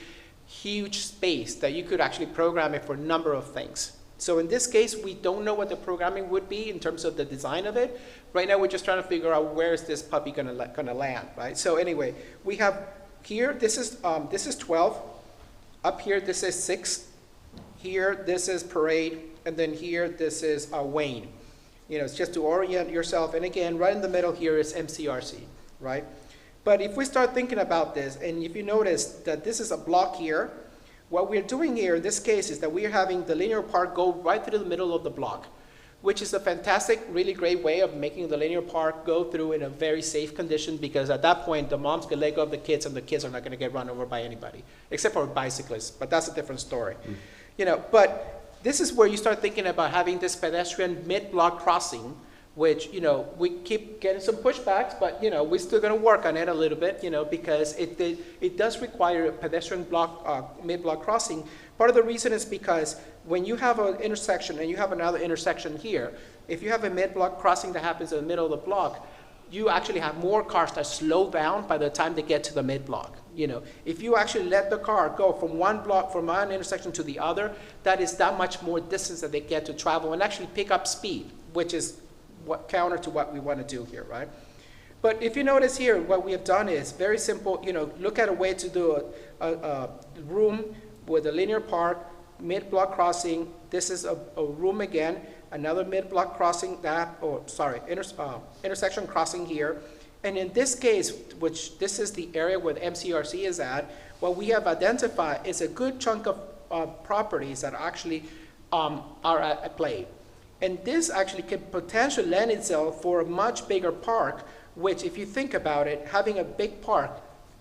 huge space that you could actually program it for a number of things. So in this case, we don't know what the programming would be in terms of the design of it. Right now, we're just trying to figure out where is this puppy gonna land, right? So anyway, we have here, this is 12. Up here, this is 6. Here, this is Parade. And then here, this is Wayne. It's just to orient yourself. And again, right in the middle here is MCRC, right? But if we start thinking about this, and if you notice that this is a block here, what we're doing here in this case is that we're having the linear park go right through the middle of the block. which is a fantastic, really great way of making the linear park go through in a very safe condition, because at that point, the moms can let go of the kids and the kids are not gonna get run over by anybody, except for bicyclists, but that's a different story. You know, but this is where you start thinking about having this pedestrian mid-block crossing, which, you know, we keep getting some pushbacks, but, you know, we're still gonna work on it a little bit, you know, because it does require a pedestrian block, mid-block crossing. Part of the reason is because when you have an intersection and you have another intersection here, if you have a mid-block crossing that happens in the middle of the block, you actually have more cars that slow down by the time they get to the mid-block. You know, if you actually let the car go from one intersection to the other, that is that much more distance that they get to travel and actually pick up speed, which is counter to what we want to do here, right? But if you notice here, what we have done is very simple. You know, look at a way to do a room with a linear park, mid-block crossing. This is a room again, another mid-block crossing intersection crossing here. And in this case, which this is the area where the MCRC is at, what we have identified is a good chunk of properties that actually are at play. And this actually can potentially lend itself for a much bigger park, which, if you think about it, having a big park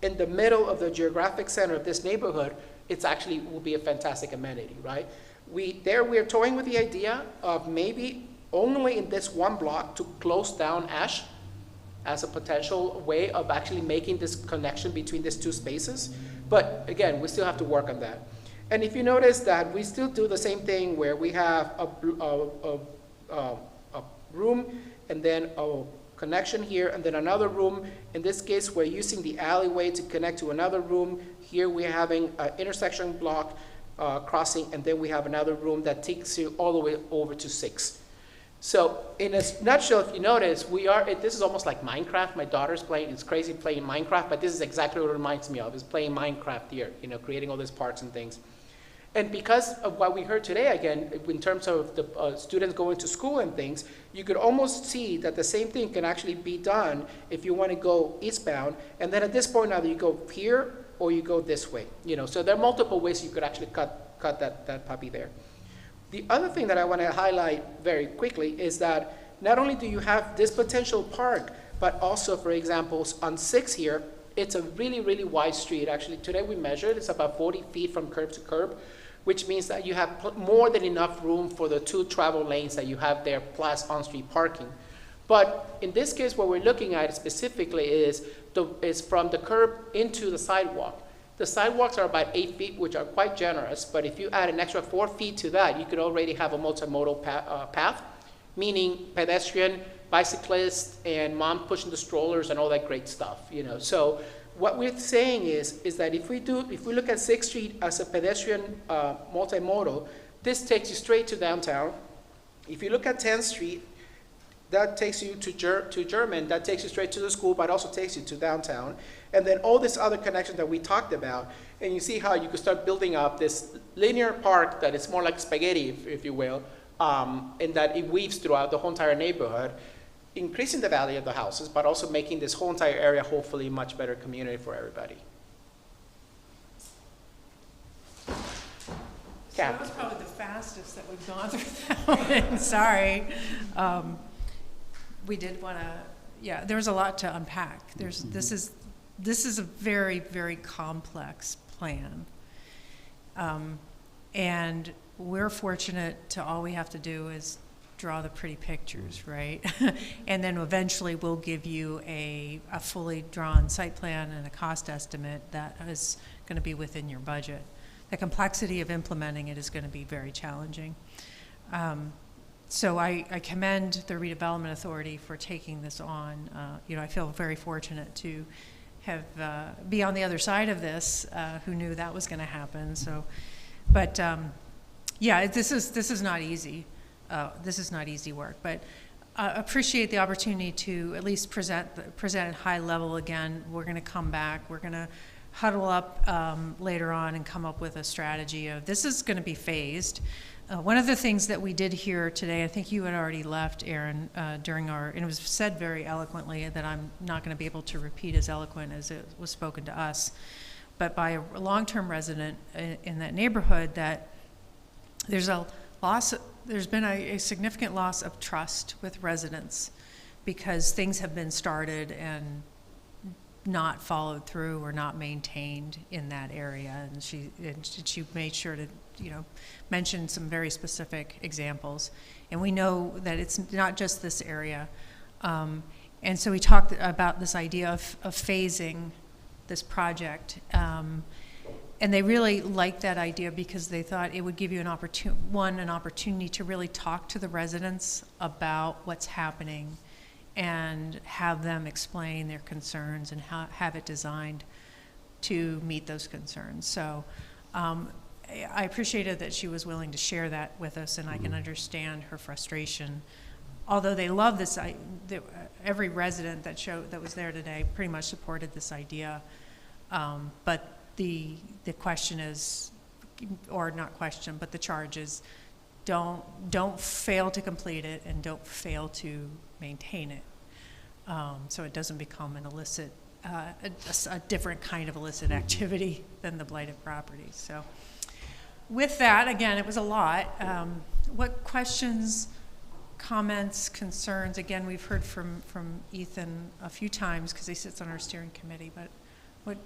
in the middle of the geographic center of this neighborhood, it's actually will be a fantastic amenity, right? We are toying with the idea of maybe only in this one block to close down Ash as a potential way of actually making this connection between these two spaces. But again, we still have to work on that. And if you notice that we still do the same thing where we have a room and then a connection here and then another room. In this case, we're using the alleyway to connect to another room. Here we're having an intersection block crossing, and then we have another room that takes you all the way over to 6. So in a nutshell, if you notice, this is almost like Minecraft. My daughter's playing, it's crazy playing Minecraft, but this is exactly what it reminds me of, is playing Minecraft here, you know, creating all these parks and things. And because of what we heard today, again, in terms of the students going to school and things, you could almost see that the same thing can actually be done if you want to go eastbound. And then at this point, either you go here or you go this way. You know, so there are multiple ways you could actually cut that puppy there. The other thing that I want to highlight very quickly is that not only do you have this potential park, but also, for example, on 6 here, it's a really, really wide street. Actually, today we measured, it's about 40 feet from curb to curb, which means that you have more than enough room for the 2 travel lanes that you have there, plus on-street parking. But in this case, what we're looking at specifically is from the curb into the sidewalk. The sidewalks are about 8 feet, which are quite generous, but if you add an extra 4 feet to that, you could already have a multimodal path, meaning pedestrian, bicyclist, and mom pushing the strollers and all that great stuff, you know. So what we're saying is that if we look at 6th Street as a pedestrian multimodal, this takes you straight to downtown. If you look at 10th Street, that takes you to German, that takes you straight to the school, but also takes you to downtown. And then all this other connection that we talked about, and you see how you could start building up this linear park that is more like spaghetti, if you will, and that it weaves throughout the whole entire neighborhood, increasing the value of the houses, but also making this whole entire area hopefully a much better community for everybody. So Cap. that was probably the fastest that we've gone through that one. Sorry. We did want to, yeah, there was a lot to unpack. This is a very, very complex plan. And we're fortunate to all we have to do is draw the pretty pictures, right? And then eventually we'll give you a fully drawn site plan and a cost estimate that is going to be within your budget. The complexity of implementing it is going to be very challenging. So I commend the Redevelopment Authority for taking this on. You know, I feel very fortunate to have be on the other side of this. Who knew that was going to happen? So, but yeah, this is not easy. This is not easy work, but appreciate the opportunity to at least present at high level again. We're going to come back. We're going to huddle up later on and come up with a strategy of this is going to be phased. One of the things that we did here today, I think you had already left, Aaron, during and it was said very eloquently that I'm not going to be able to repeat as eloquent as it was spoken to us, but by a long-term resident in that neighborhood, that there's a there's been a significant loss of trust with residents because things have been started and not followed through or not maintained in that area. And she made sure to, mention some very specific examples. And we know that it's not just this area. And so we talked about this idea of phasing this project. And they really liked that idea because they thought it would give you an opportunity to really talk to the residents about what's happening and have them explain their concerns and have it designed to meet those concerns. So I appreciated that she was willing to share that with us, and I can understand her frustration. Although they love this, every resident that was there today pretty much supported this idea. But the question is, or not question, but the charge is, don't fail to complete it and don't fail to maintain it, so it doesn't become an illicit, a different kind of illicit activity than the blighted properties. So, with that, again, it was a lot. What questions, comments, concerns? Again, we've heard from Ethan a few times because he sits on our steering committee, but what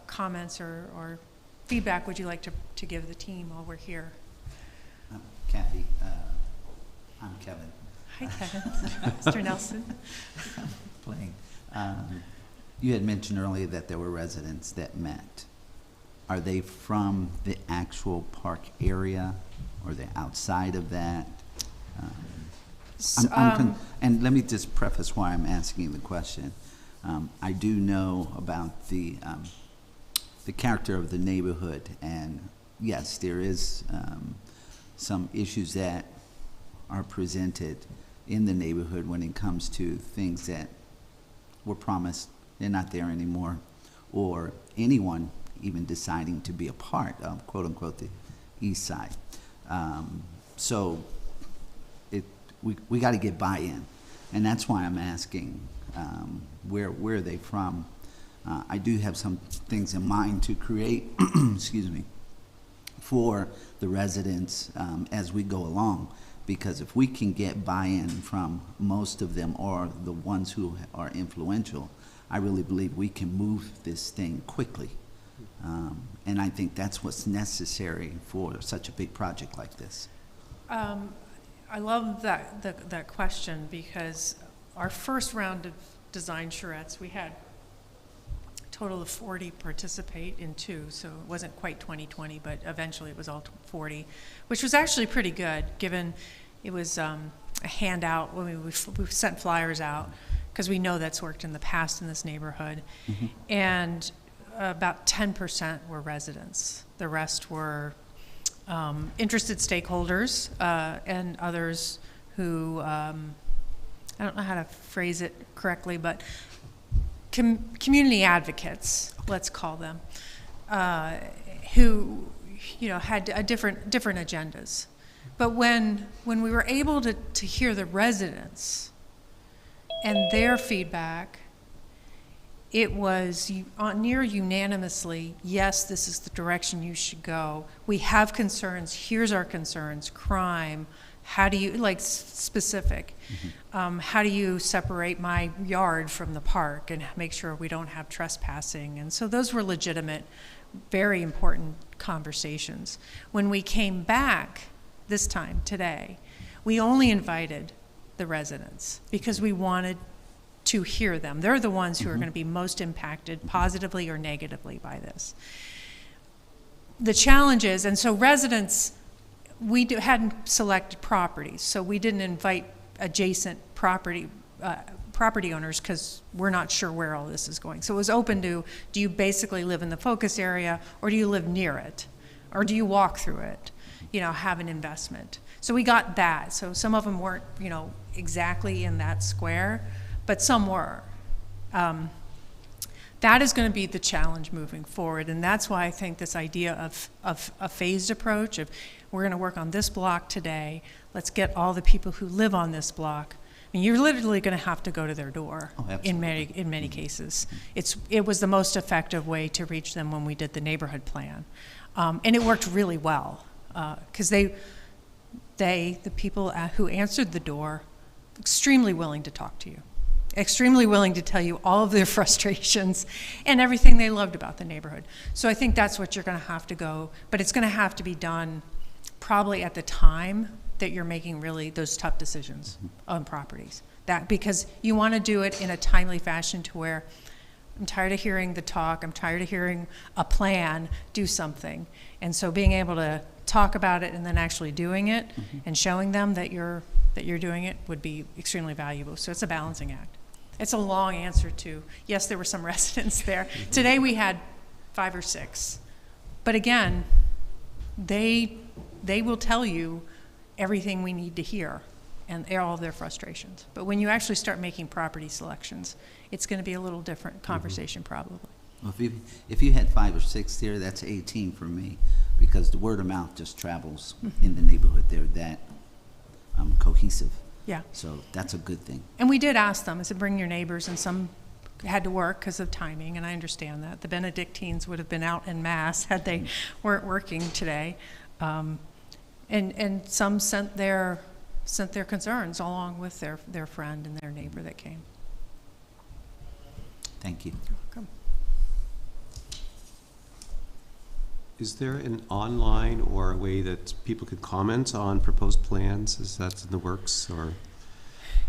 comments or feedback would you like to give the team while we're here? Kathy, I'm Kevin. Hi, Kevin. Mr. Nelson. Playing. You had mentioned earlier that there were residents that met. Are they from the actual park area, or they're outside of that? And let me just preface why I'm asking the question. I do know about the character of the neighborhood, and yes, there is some issues that are presented in the neighborhood when it comes to things that were promised, they're not there anymore, or anyone even deciding to be a part of, quote unquote, the east side. So we got to get buy-in, and that's why I'm asking where are they from. I do have some things in mind to create, excuse me, for the residents as we go along, because if we can get buy-in from most of them, or the ones who are influential, I really believe we can move this thing quickly. And I think that's what's necessary for such a big project like this. I love that question, because our first round of design charrettes, we had a total of 40 participate in 2, so it wasn't quite 2020, but eventually it was all 40, which was actually pretty good, given it was a handout when we sent flyers out, because we know that's worked in the past in this neighborhood. Mm-hmm. And about 10% were residents. The rest were interested stakeholders and others who, I don't know how to phrase it correctly, but community advocates, let's call them, who had different agendas. But when we were able to hear the residents and their feedback, it was near unanimously, yes, this is the direction you should go. We have concerns, here's our concerns, crime, how do you, specific, mm-hmm. How do you separate my yard from the park and make sure we don't have trespassing? And so those were legitimate, very important conversations. When we came back this time, today, we only invited the residents because we wanted to hear them. They're the ones who are going to be most impacted positively or negatively by this. The challenge is, and so residents, hadn't selected properties, so we didn't invite adjacent property owners because we're not sure where all this is going. So it was open to, do you basically live in the focus area, or do you live near it? Or do you walk through it, have an investment? So we got that. So some of them weren't, exactly in that square, but some were. That is going to be the challenge moving forward, and that's why I think this idea of a phased approach, of we're going to work on this block today, let's get all the people who live on this block. I mean, you're literally going to have to go to their door in many cases. It was the most effective way to reach them when we did the neighborhood plan, and it worked really well because the people who answered the door, extremely willing to talk to you, extremely willing to tell you all of their frustrations and everything they loved about the neighborhood. So I think that's what you're going to have to go, but it's going to have to be done probably at the time that you're making really those tough decisions on properties. That, because you want to do it in a timely fashion to where I'm tired of hearing the talk, I'm tired of hearing a plan, do something. And so being able to talk about it and then actually doing it and showing them that you're doing it would be extremely valuable. So it's a balancing act. It's a long answer to, yes, there were some residents there. Today we had 5 or 6. But again, they will tell you everything we need to hear and all of their frustrations. But when you actually start making property selections, it's going to be a little different conversation probably. Well, if you had 5 or 6 there, that's 18 for me, because the word of mouth just travels in the neighborhood. They're that cohesive. Yeah. So that's a good thing. And we did ask them, I said, bring your neighbors, and some had to work because of timing, and I understand that. The Benedictines would have been out en masse had they weren't working today. And some sent their concerns along with their friend and their neighbor that came. Thank you. You're welcome. Is there an online or a way that people could comment on proposed plans? Is that in the works, or?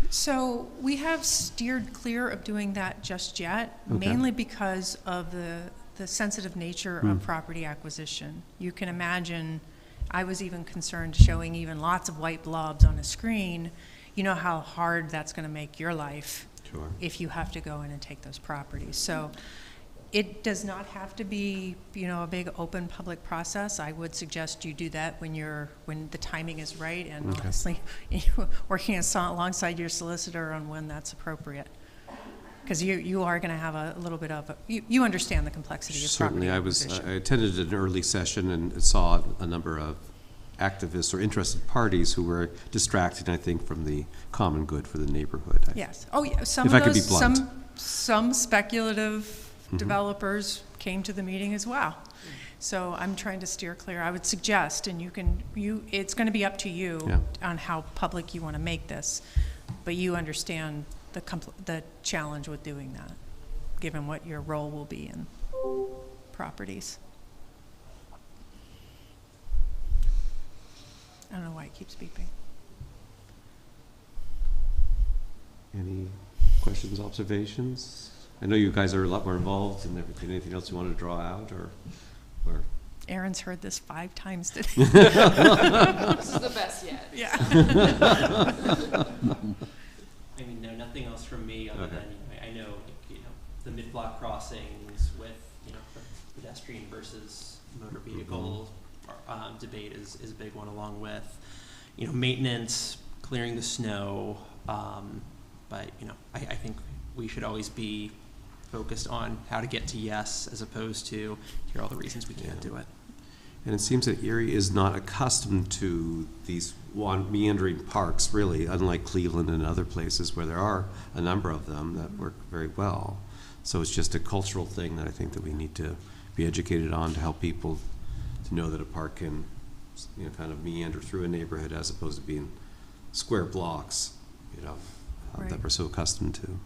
So we have steered clear of doing that just yet, Okay. mainly because of the sensitive nature of property acquisition. You can imagine, I was even concerned showing even lots of white blobs on a screen. You know how hard that's going to make your life Sure. if you have to go in and take those properties. So it does not have to be, a big open public process. I would suggest you do that when the timing is right, and Okay. honestly, working alongside your solicitor on when that's appropriate. Because you are going to have a little bit of you understand the complexity of Certainly, property I acquisition. attended an early session and saw a number of activists or interested parties who were distracted, I think, from the common good for the neighborhood. Yes. Oh, yeah. If I could be blunt. Some speculative developers came to the meeting as well. So I'm trying to steer clear. I would suggest, and it's going to be up to you Yeah. on how public you want to make this, but you understand the challenge with doing that, given what your role will be in properties. I don't know why it keeps beeping. Any questions, observations? I know you guys are a lot more involved in everything. Anything else you want to draw out, or? Aaron's heard this 5 times today. This is the best yet. Yeah. I mean, no, nothing else from me other Okay. than, I know, the mid-block crossings with, the pedestrian versus motor vehicle debate is a big one, along with, maintenance, clearing the snow. But, I think we should always be focused on how to get to yes, as opposed to here are all the reasons we can't do it. And it seems that Erie is not accustomed to these meandering parks, really, unlike Cleveland and other places where there are a number of them that work very well. So it's just a cultural thing that I think that we need to be educated on to help people to know that a park can, kind of meander through a neighborhood as opposed to being square blocks, Right. that we're so accustomed to.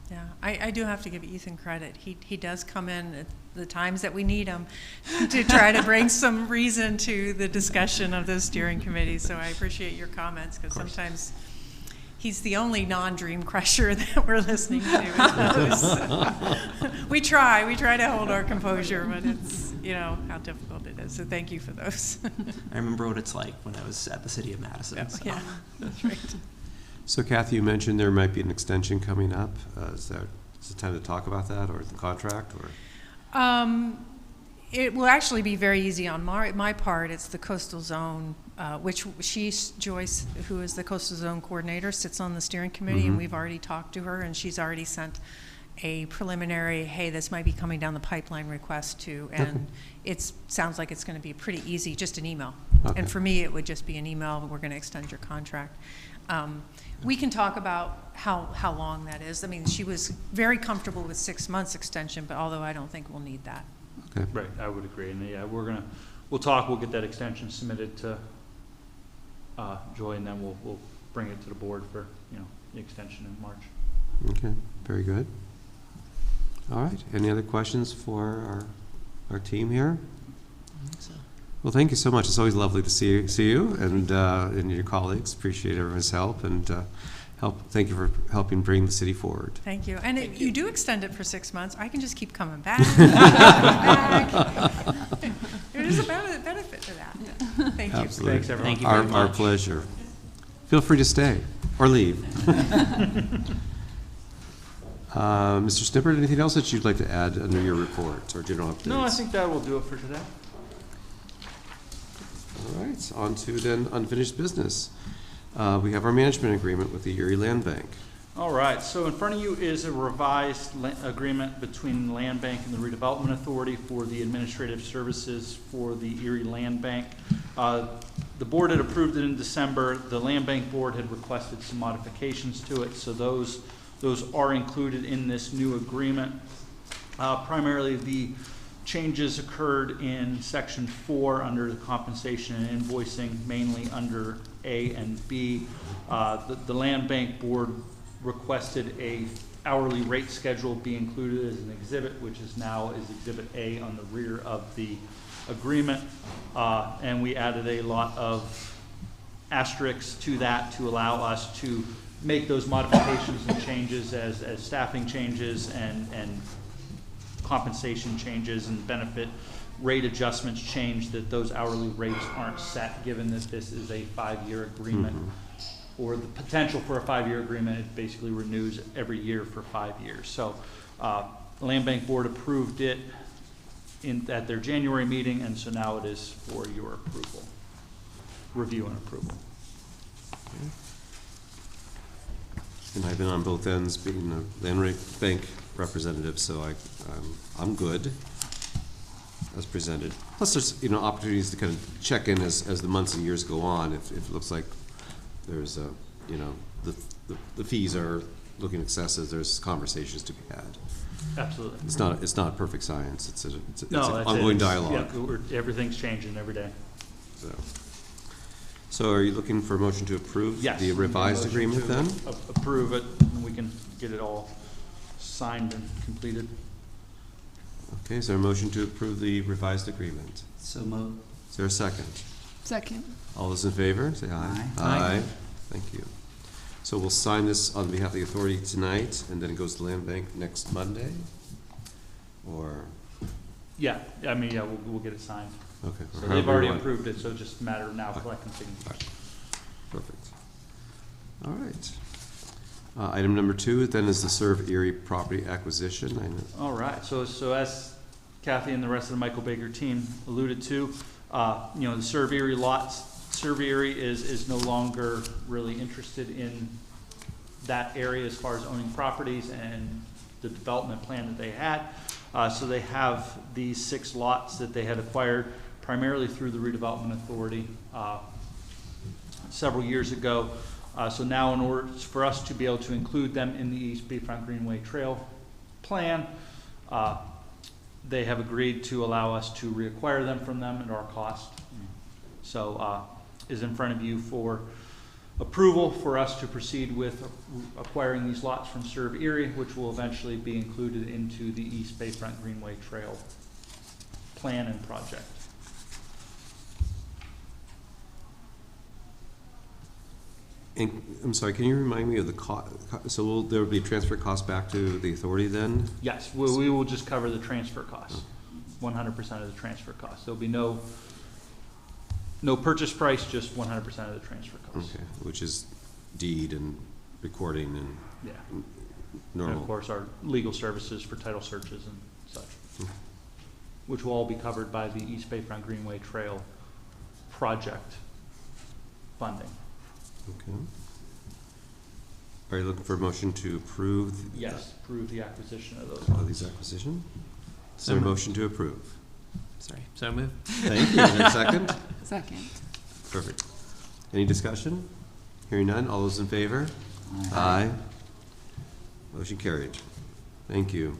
Yeah, I do have to give Ethan credit. He does come in at the times that we need him to try to bring some reason to the discussion of the steering committee. So I appreciate your comments, because sometimes he's the only non-dream crusher that we're listening to. We try to hold our composure, but it's, how difficult it is. So thank you for those. I remember what it's like when I was at the city of Madison. So. Yeah, that's right. So Kathy, you mentioned there might be an extension coming up. Is it time to talk about that, or the contract, or? It will actually be very easy on my part. It's the coastal zone, which Joyce, who is the coastal zone coordinator, sits on the steering committee, and we've already talked to her, and she's already sent a preliminary, hey, this might be coming down the pipeline request to, and it sounds like it's going to be pretty easy, just an email. Okay. And for me, it would just be an email, we're going to extend your contract. We can talk about how long that is. I mean, she was very comfortable with 6 months extension, but although I don't think we'll need that. Okay. Right, I would agree. And yeah, we'll talk, we'll get that extension submitted to Joy, and then we'll bring it to the board for, the extension in March. Okay, very good. All right, any other questions for our team here? Well, thank you so much. It's always lovely to see you and your colleagues. Appreciate everyone's help and thank you for helping bring the city forward. Thank you. And if you do extend it for 6 months, I can just keep coming back. There is a benefit to that. Thank you. Absolutely. Thanks, everyone. Thank you very Our much. pleasure. Feel free to stay or leave. Mr. Snipper, anything else that you'd like to add under your report or general updates? No, I think that will do it for today. All right, on to then unfinished business. We have our management agreement with the Erie Land Bank. All right, so in front of you is a revised agreement between the Land Bank and the Redevelopment Authority for the administrative services for the Erie Land Bank. The board had approved it in December. The Land Bank board had requested some modifications to it, so those are included in this new agreement. Primarily, the changes occurred in section 4 under the compensation and invoicing, mainly under A and B. The Land Bank board requested a hourly rate schedule be included as an exhibit, which is now Exhibit A on the rear of the agreement. And we added a lot of asterisks to that to allow us to make those modifications and changes as staffing changes and compensation changes and benefit rate adjustments change, that those hourly rates aren't set, given that this is a 5-year agreement. Or the potential for a 5-year agreement. It basically renews every year for 5 years. So the Land Bank board approved it at their January meeting, and so now it is for your approval, review and approval. And I've been on both ends, being a Land Bank representative, so I'm good as presented. Plus, there's opportunities to kind of check in as the months and years go on. If it looks like there's the fees are looking excessive, there's conversations to be had. Absolutely. It's not perfect science. It's an That's ongoing it. dialogue. Yeah, everything's changing every day. So are you looking for a motion to approve Yes. the revised Motion agreement to then? Approve it, and we can get it all signed and completed. Okay, is there a motion to approve the revised agreement? So moved. Is there a second? Second. All those in favor, say aye. Aye. Aye. Thank you. So we'll sign this on behalf of the authority tonight, and then it goes to Land Bank next Monday? Or, Yeah, I mean, yeah, we'll get it signed. okay. So or they've however already you want. approved it, so it's just a matter of now collecting signatures. Perfect. All right. Item number 2 then is the Serve Erie property acquisition. I know. All right, so as Kathy and the rest of the Michael Baker team alluded to, the Serve Erie lots, Serve Erie is no longer really interested in that area as far as owning properties and the development plan that they had. So they have these 6 lots that they had acquired primarily through the Redevelopment Authority several years ago. So now in order for us to be able to include them in the East Bayfront Greenway Trail plan, they have agreed to allow us to reacquire them from them at our cost. So is in front of you for approval for us to proceed with acquiring these lots from Serve Erie, which will eventually be included into the East Bayfront Greenway Trail plan and project. And, I'm sorry, can you remind me of the cost? So there will be transfer costs back to the authority then? Yes, we will just cover the transfer costs, 100% of the transfer costs. There'll be no purchase price, just 100% of the transfer costs. Okay, which is deed and recording and Yeah. normal. And of course, our legal services for title searches and such, which will all be covered by the East Bayfront Greenway Trail project funding. Okay. Are you looking for a motion to approve? Yes, approve the acquisition of those Of these lots. acquisition? Is there a motion to approve? Sorry, so moved. Thank you. Is there a second? Second. Perfect. Any discussion? Hearing none, all those in favor? Aye. Motion carried. Thank you.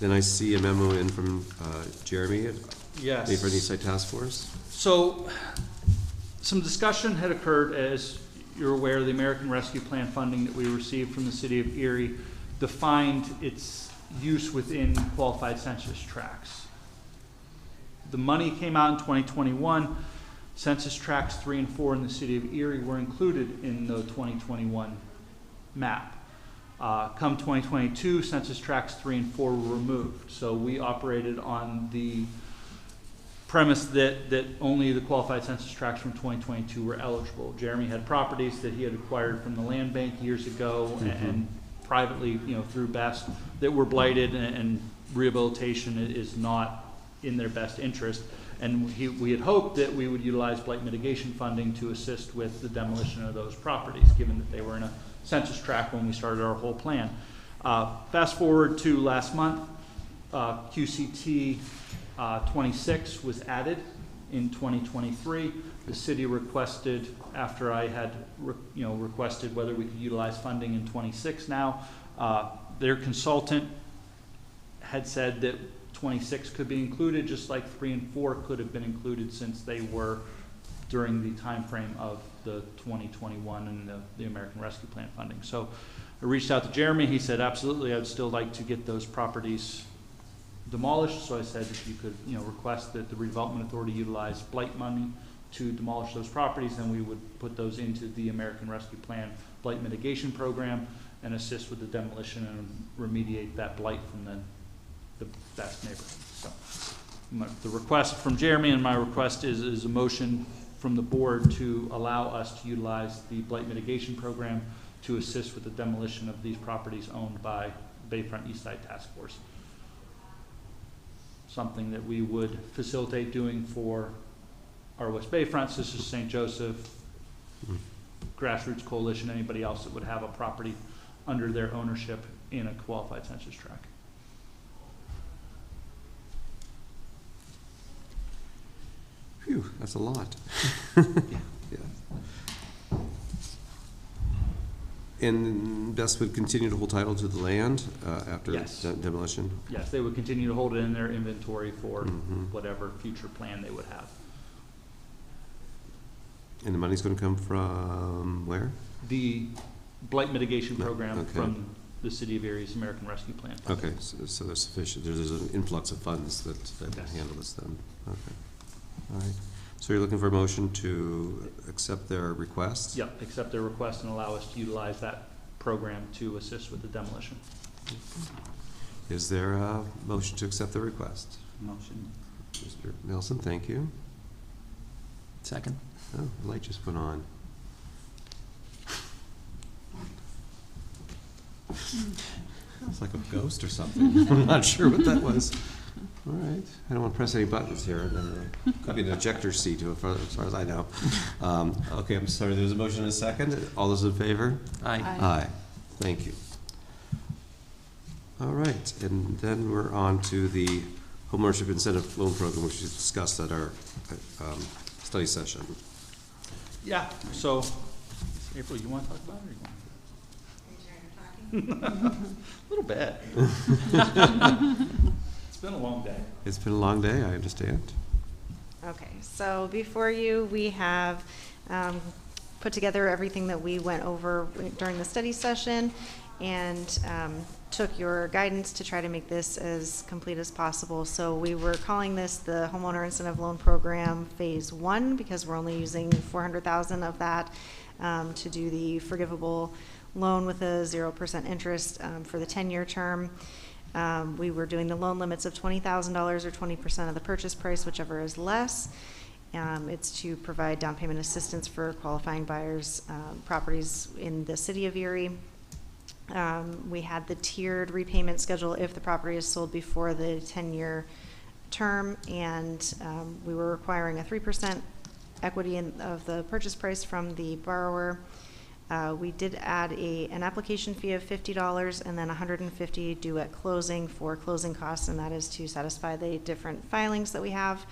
Then I see a memo in from Jeremy at Yes. Bayfront Eastside Task Force. So some discussion had occurred, as you're aware, the American Rescue Plan funding that we received from the city of Erie defined its use within qualified census tracts. The money came out in 2021. Census tracts 3 and 4 in the city of Erie were included in the 2021 map. Come 2022, census tracts 3 and 4 were removed. So we operated on the premise that only the qualified census tracts from 2022 were eligible. Jeremy had properties that he had acquired from the land bank years ago and privately, through BEST, that were blighted, and rehabilitation is not in their best interest. And we had hoped that we would utilize blight mitigation funding to assist with the demolition of those properties, given that they were in a census tract when we started our whole plan. Fast forward to last month, QCT 26 was added in 2023. The city requested, after I had requested whether we could utilize funding in 26 now, their consultant had said that 26 could be included, just like 3 and 4 could have been included, since they were during the time frame of the 2021 and the American Rescue Plan funding. So I reached out to Jeremy. He said, absolutely, I'd still like to get those properties demolished. So I said, if you could request that the Redevelopment Authority utilize blight money to demolish those properties, then we would put those into the American Rescue Plan blight mitigation program and assist with the demolition and remediate that blight from the best neighborhood. So the request from Jeremy and my request is a motion from the board to allow us to utilize the blight mitigation program to assist with the demolition of these properties owned by Bayfront East Side Task Force. Something that we would facilitate doing for our West Bayfront, Sisters of St. Joseph, Grassroots Coalition, anybody else that would have a property under their ownership in a qualified census tract. Phew, that's a lot. Yeah. And BEST would continue to hold title to the land after Yes. demolition? Yes, they would continue to hold it in their inventory for whatever future plan they would have. And the money's going to come from where? The blight mitigation No, program okay. from the City of Erie's American Rescue Plan. Okay, so there's sufficient, there's an influx of funds that Yes. handle this then. Okay, all right. So you're looking for a motion to accept their request? Yep, accept their request and allow us to utilize that program to assist with the demolition. Is there a motion to accept the request? Motion. Mr. Nelson, thank you. Second. Oh, the light just went on. It's like a ghost or something. I'm not sure what that was. All right. I don't want to press any buttons here. Could be an ejector seat, as far as I know. Okay, I'm sorry. There's a motion and a second. All those in favor? Aye. Aye. Thank you. All right. And then we're on to the homeownership incentive loan program, which we discussed at our study session. Yeah, so, April, you want to talk about it, or you want to? A little bit. It's been a long day. It's been a long day, I understand. Okay, so before you, we have put together everything that we went over during the study session, and took your guidance to try to make this as complete as possible. So we were calling this the Homeowner Incentive Loan Program Phase 1 because we're only using $400,000 of that to do the forgivable loan with a 0% interest for the 10-year term. We were doing the loan limits of $20,000 or 20% of the purchase price, whichever is less. It's to provide down payment assistance for qualifying buyers' properties in the city of Erie. We had the tiered repayment schedule if the property is sold before the 10-year term, and we were requiring a 3% equity of the purchase price from the borrower. We did add an application fee of $50 and then $150 due at closing for closing costs, and that is to satisfy the different filings that we have.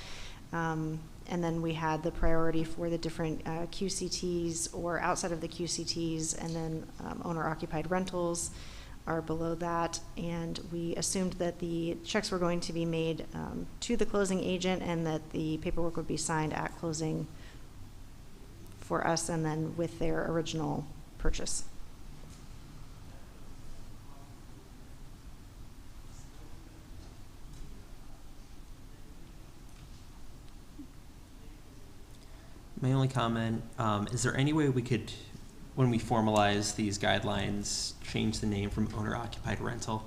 And then we had the priority for the different QCTs or outside of the QCTs, and then owner-occupied rentals are below that. And we assumed that the checks were going to be made to the closing agent and that the paperwork would be signed at closing for us and then with their original purchase. My only comment, is there any way we could, when we formalize these guidelines, change the name from owner-occupied rental?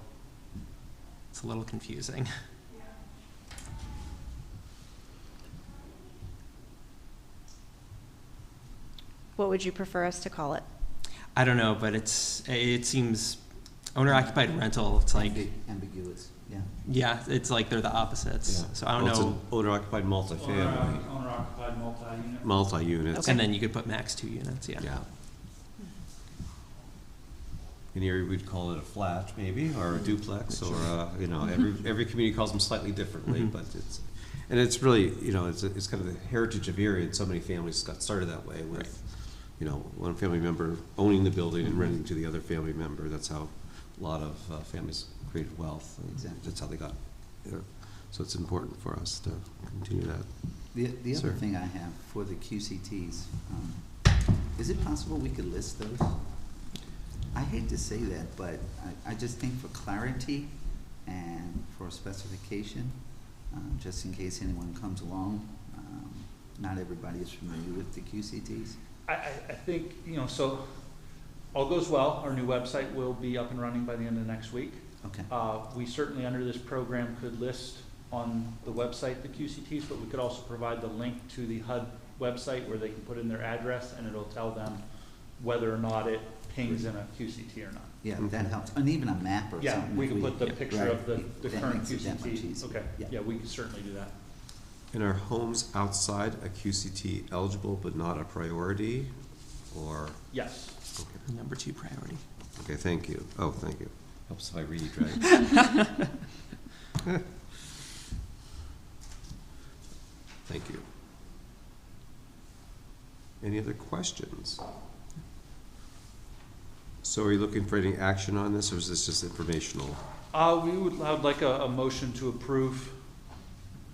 It's a little confusing. What would you prefer us to call it? I don't know, but it seems owner-occupied rental, it's like, Ambiguous, yeah. yeah, it's like they're the opposites. So I don't Well, it's know. an owner-occupied multifamily, Owner-occupied multi-unit. multi-units. Okay. And then you could put max 2 units, yeah. Yeah. In Erie, we'd call it a flat, maybe, or a duplex, or, you know, every community calls them slightly differently, Mhm. but it's really, you know, it's kind of the heritage of Erie, and so many families got started that way Right. with, you know, one family member owning the building and renting to the other family member. That's how a lot of families created wealth, and Exactly. that's how they got there. So it's important for us to continue that. The other Sir. thing I have for the QCTs, is it possible we could list those? I hate to say that, but I just think for clarity and for specification, just in case anyone comes along, not everybody is familiar with the QCTs. I think, you know, so all goes well, our new website will be up and running by the end of next week. Okay, We certainly, under this program, could list on the website the QCTs, but we could also provide the link to the HUD website where they can put in their address, and it'll tell them whether or not it pings in a QCT or not. yeah, that helps, and even a map or Yeah, something. we if can put the yeah, picture right. of the That current makes it that much QCT. easier. Okay, Yeah. yeah, we can certainly do that. And are homes outside a QCT eligible but not a priority, or? Yes. Okay. Number 2 priority. Okay, thank you. Oh, thank you. Helps if I read, right? Thank you. Any other questions? So are you looking for any action on this, or is this just informational? I would like a motion to approve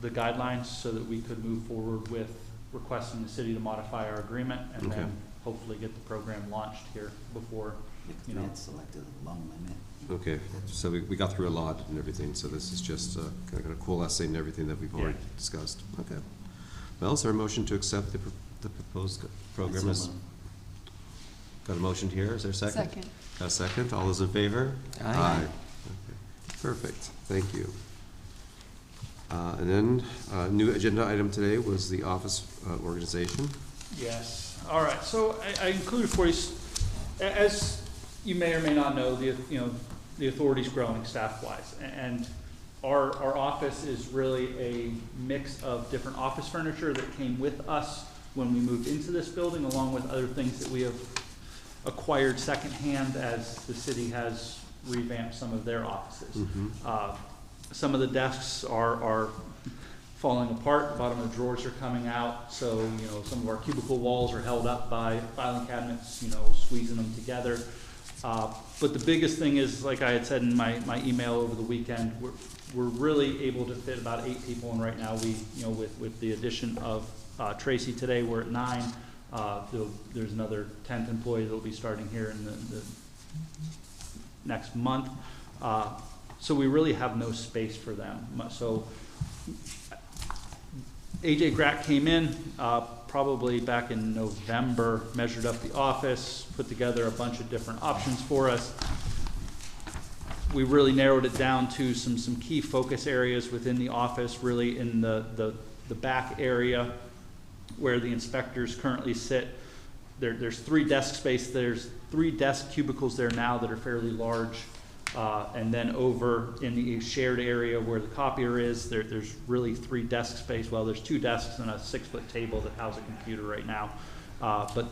the guidelines so that we could move forward with requesting the city to modify our agreement and Okay. then hopefully get the program launched here before, Because you we know. had selected a loan limit. Okay, so we got through a lot and everything, so this is just kind of coalescing everything that we've already Yeah. discussed. Okay. Well, is there a motion to accept the proposed program? So As moved. Got a motion here, is there a second? Second. Got a second, all those in favor? Aye. Okay. Perfect, thank you. And then, new agenda item today was the office organization. Yes, all right, so I included for you, as you may or may not know, the authority's growing staff-wise, and our office is really a mix of different office furniture that came with us when we moved into this building, along with other things that we have acquired secondhand as the city has revamped some of their offices. Some of the desks are falling apart, the bottom of the drawers are coming out, so, you know, some of our cubicle walls are held up by filing cabinets, you know, squeezing them together. But the biggest thing is, like I had said in my email over the weekend, we're really able to fit about 8 people, and right now we, you know, with the addition of Tracy today, we're at 9. There's another 10th employee that'll be starting here in the next month. So we really have no space for them. So AJ Grack came in probably back in November, measured up the office, put together a bunch of different options for us. We really narrowed it down to some key focus areas within the office, really in the back area where the inspectors currently sit. There's 3 desk space. There's 3 desk cubicles there now that are fairly large. And then over in the shared area where the copier is, there's really 3 desk space. Well, there's 2 desks and a 6-foot table that house a computer right now. But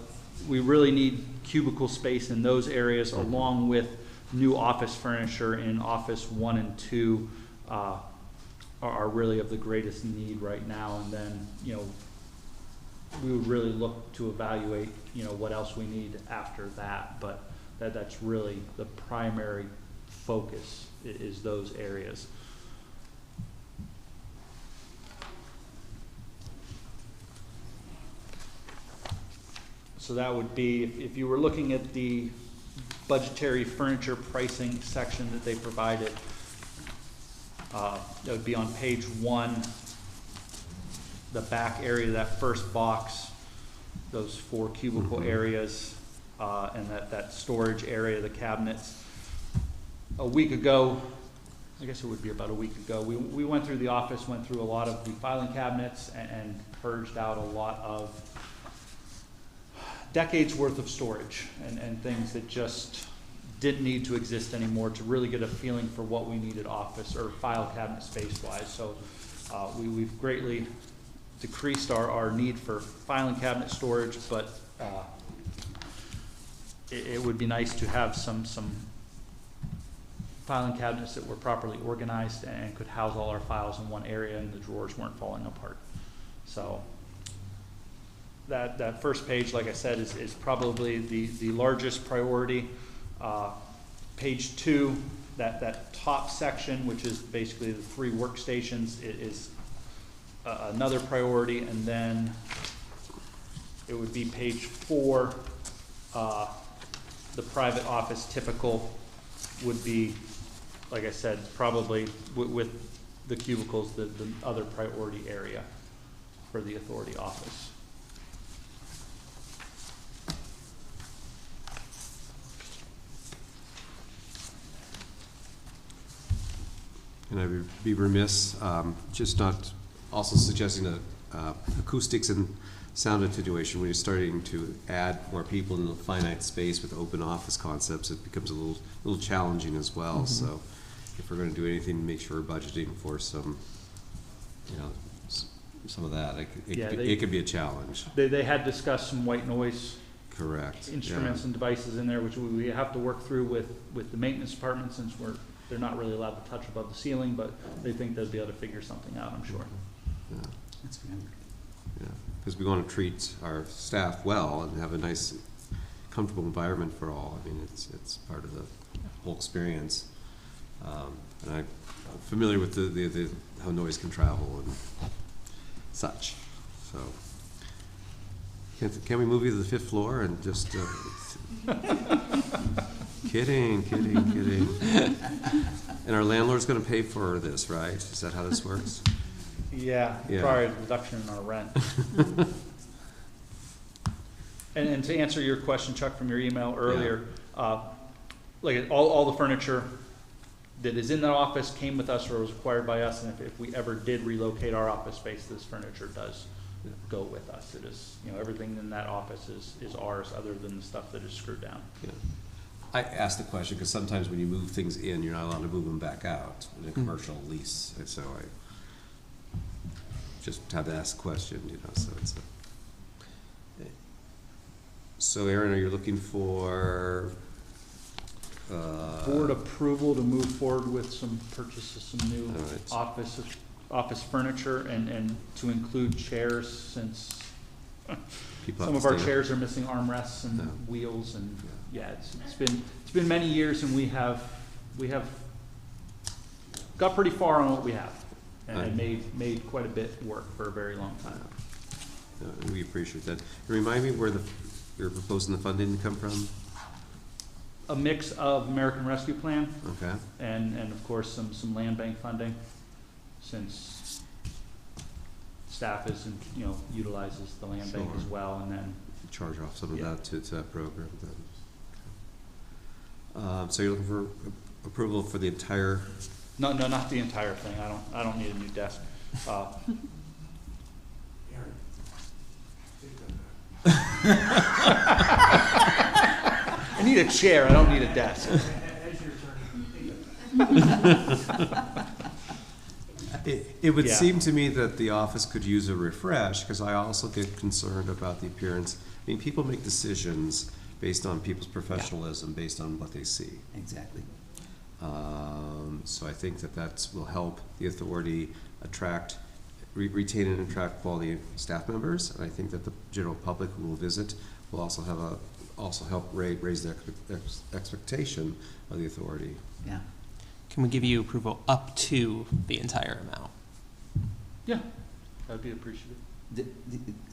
we really need cubicle space in those areas, along with new office furniture in office 1 and 2 are really of the greatest need right now. And then, you know, we would really look to evaluate, you know, what else we need after that. But that's really the primary focus is those areas. So that would be, if you were looking at the budgetary furniture pricing section that they provided, that would be on page 1, the back area, that first box, those 4 cubicle areas, and that storage area, the cabinets. A week ago, I guess it would be about a week ago, we went through the office, went through a lot of the filing cabinets and purged out a lot of decades worth of storage and things that just didn't need to exist anymore, to really get a feeling for what we needed office or file cabinet space wise. So we've greatly decreased our need for filing cabinet storage, but it would be nice to have some filing cabinets that were properly organized and could house all our files in one area and the drawers weren't falling apart. So that first page, like I said, is probably the largest priority. Page 2, that top section, which is basically the 3 workstations, is another priority. And then it would be page 4, the private office typical would be, like I said, probably with the cubicles, the other priority area for the authority office. And I would be remiss, just not also suggesting that acoustics and sound attenuation, when you're starting to add more people in a finite space with open office concepts, it becomes a little challenging as well. So if we're going to do anything, to make sure we're budgeting for some, some of that. It could be a challenge. They had discussed some white noise Correct. instruments and devices in there, which we have to work through with the maintenance department, since they're not really allowed to touch above the ceiling, but they think they'll be able to figure something out, I'm sure. Yeah. That's fair. Yeah, because we want to treat our staff well and have a nice, comfortable environment for all. I mean, it's part of the whole experience. And I'm familiar with the how noise can travel and such. So, can we move you to the 5th floor and just? Kidding. And our landlord's going to pay for this, right? Is that how this works? Yeah, Yeah. prior to reduction in our rent. And to answer your question, Chuck, from your email earlier, like all the furniture that is in the office came with us or was acquired by us, and if we ever did relocate our office space, this furniture does go with us. It is, everything in that office is ours, other than the stuff that is screwed down. Yeah. I asked the question because sometimes when you move things in, you're not allowed to move them back out in a commercial lease. And so I just had to ask the question, so it's so Aaron, are you looking for Board approval to move forward with some purchase of some new All right. office furniture and to include chairs, since people some have of to our stay chairs are missing armrests and Yeah. wheels, and it's been many years, and we have got pretty far on what we have, and made quite a bit work for a very long time. We appreciate that. Remind me where you're proposing the funding to come from? A mix of American Rescue Plan Okay. and of course some land bank funding, since staff utilizes the land bank as Sure. well, and then Charge off some of that to that program then. So you're looking for approval for the entire? no, not the entire thing. I don't need a new desk. I need a chair. I don't need a desk. It would Yeah. seem to me that the office could use a refresh, because I also get concerned about the appearance. I mean, people make decisions based on people's professionalism, based on what they see. Exactly. So I think that will help the authority attract, retain and attract quality staff members. And I think that the general public who will visit will also help raise the expectation of the authority. Yeah. Can we give you approval up to the entire amount? Yeah, that'd be appreciative.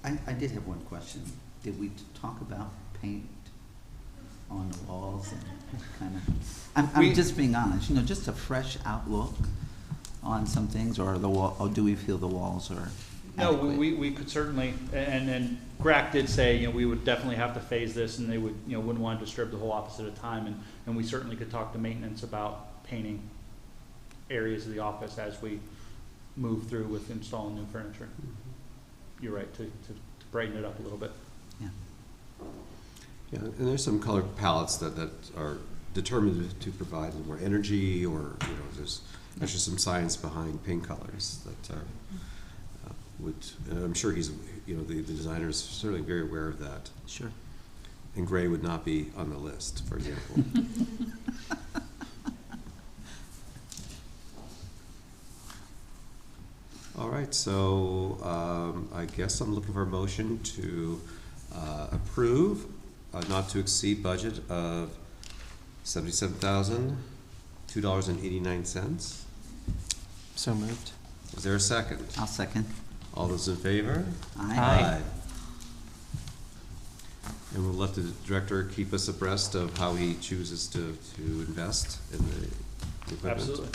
I did have one question. did we talk about paint on the walls and kind of? I'm just being honest, you know, just a fresh outlook on some things, or or do we feel the walls are No, adequate? we could certainly, and GRAC did say, you know, we would definitely have to phase this, and they would, you know, wouldn't want to disturb the whole office at a time, and we certainly could talk to maintenance about painting areas of the office as we move through with installing new furniture. You're right, to brighten it up a little bit. Yeah. Yeah, and there's some color palettes that are determined to provide more energy, or, you know, there's just some science behind paint colors that are, and I'm sure he's, you know, the designer is certainly very aware of that. Sure. And gray would not be on the list, for example. All right, so I guess I'm looking for a motion to approve a not to exceed budget of $77,002.89. So moved. Is there a second? I'll second. All those in favor? Aye. And we'll let the director keep us abreast of how he chooses to invest in the equipment. Absolutely.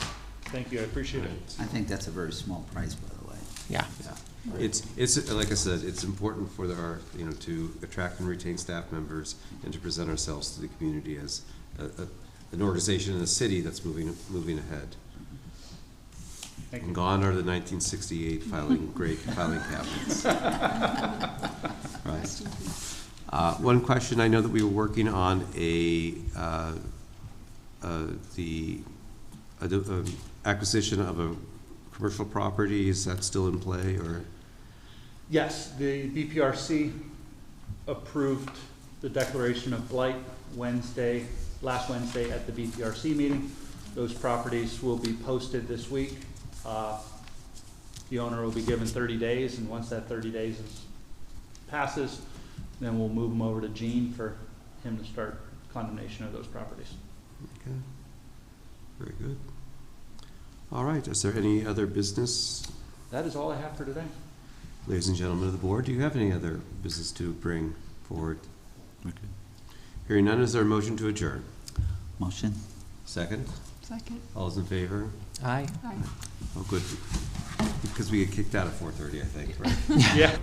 Thank you, I appreciate it. I think that's a very small price, by the way. Yeah. Yeah, it's, like I said, it's important for our, you know, to attract and retain staff members and to present ourselves to the community as an organization in a city that's moving ahead. Thank And you. gone are the 1968 filing cabinets. Right. One question, I know that we were working on the acquisition of a commercial property. Is that still in play, or? Yes, the BPRC approved the declaration of blight last Wednesday at the BPRC meeting. Those properties will be posted this week. The owner will be given 30 days, and once that 30 days passes, then we'll move them over to Gene for him to start condemnation of those properties. Okay, very good. All right, is there any other business? That is all I have for today. Ladies and gentlemen of the board, do you have any other business to bring forward? Okay. Hearing none, is there a motion to adjourn? Motion? Second? Second. All those in favor? Aye. Aye. Oh, good. Because we get kicked out at 4:30, I think, right? Yeah.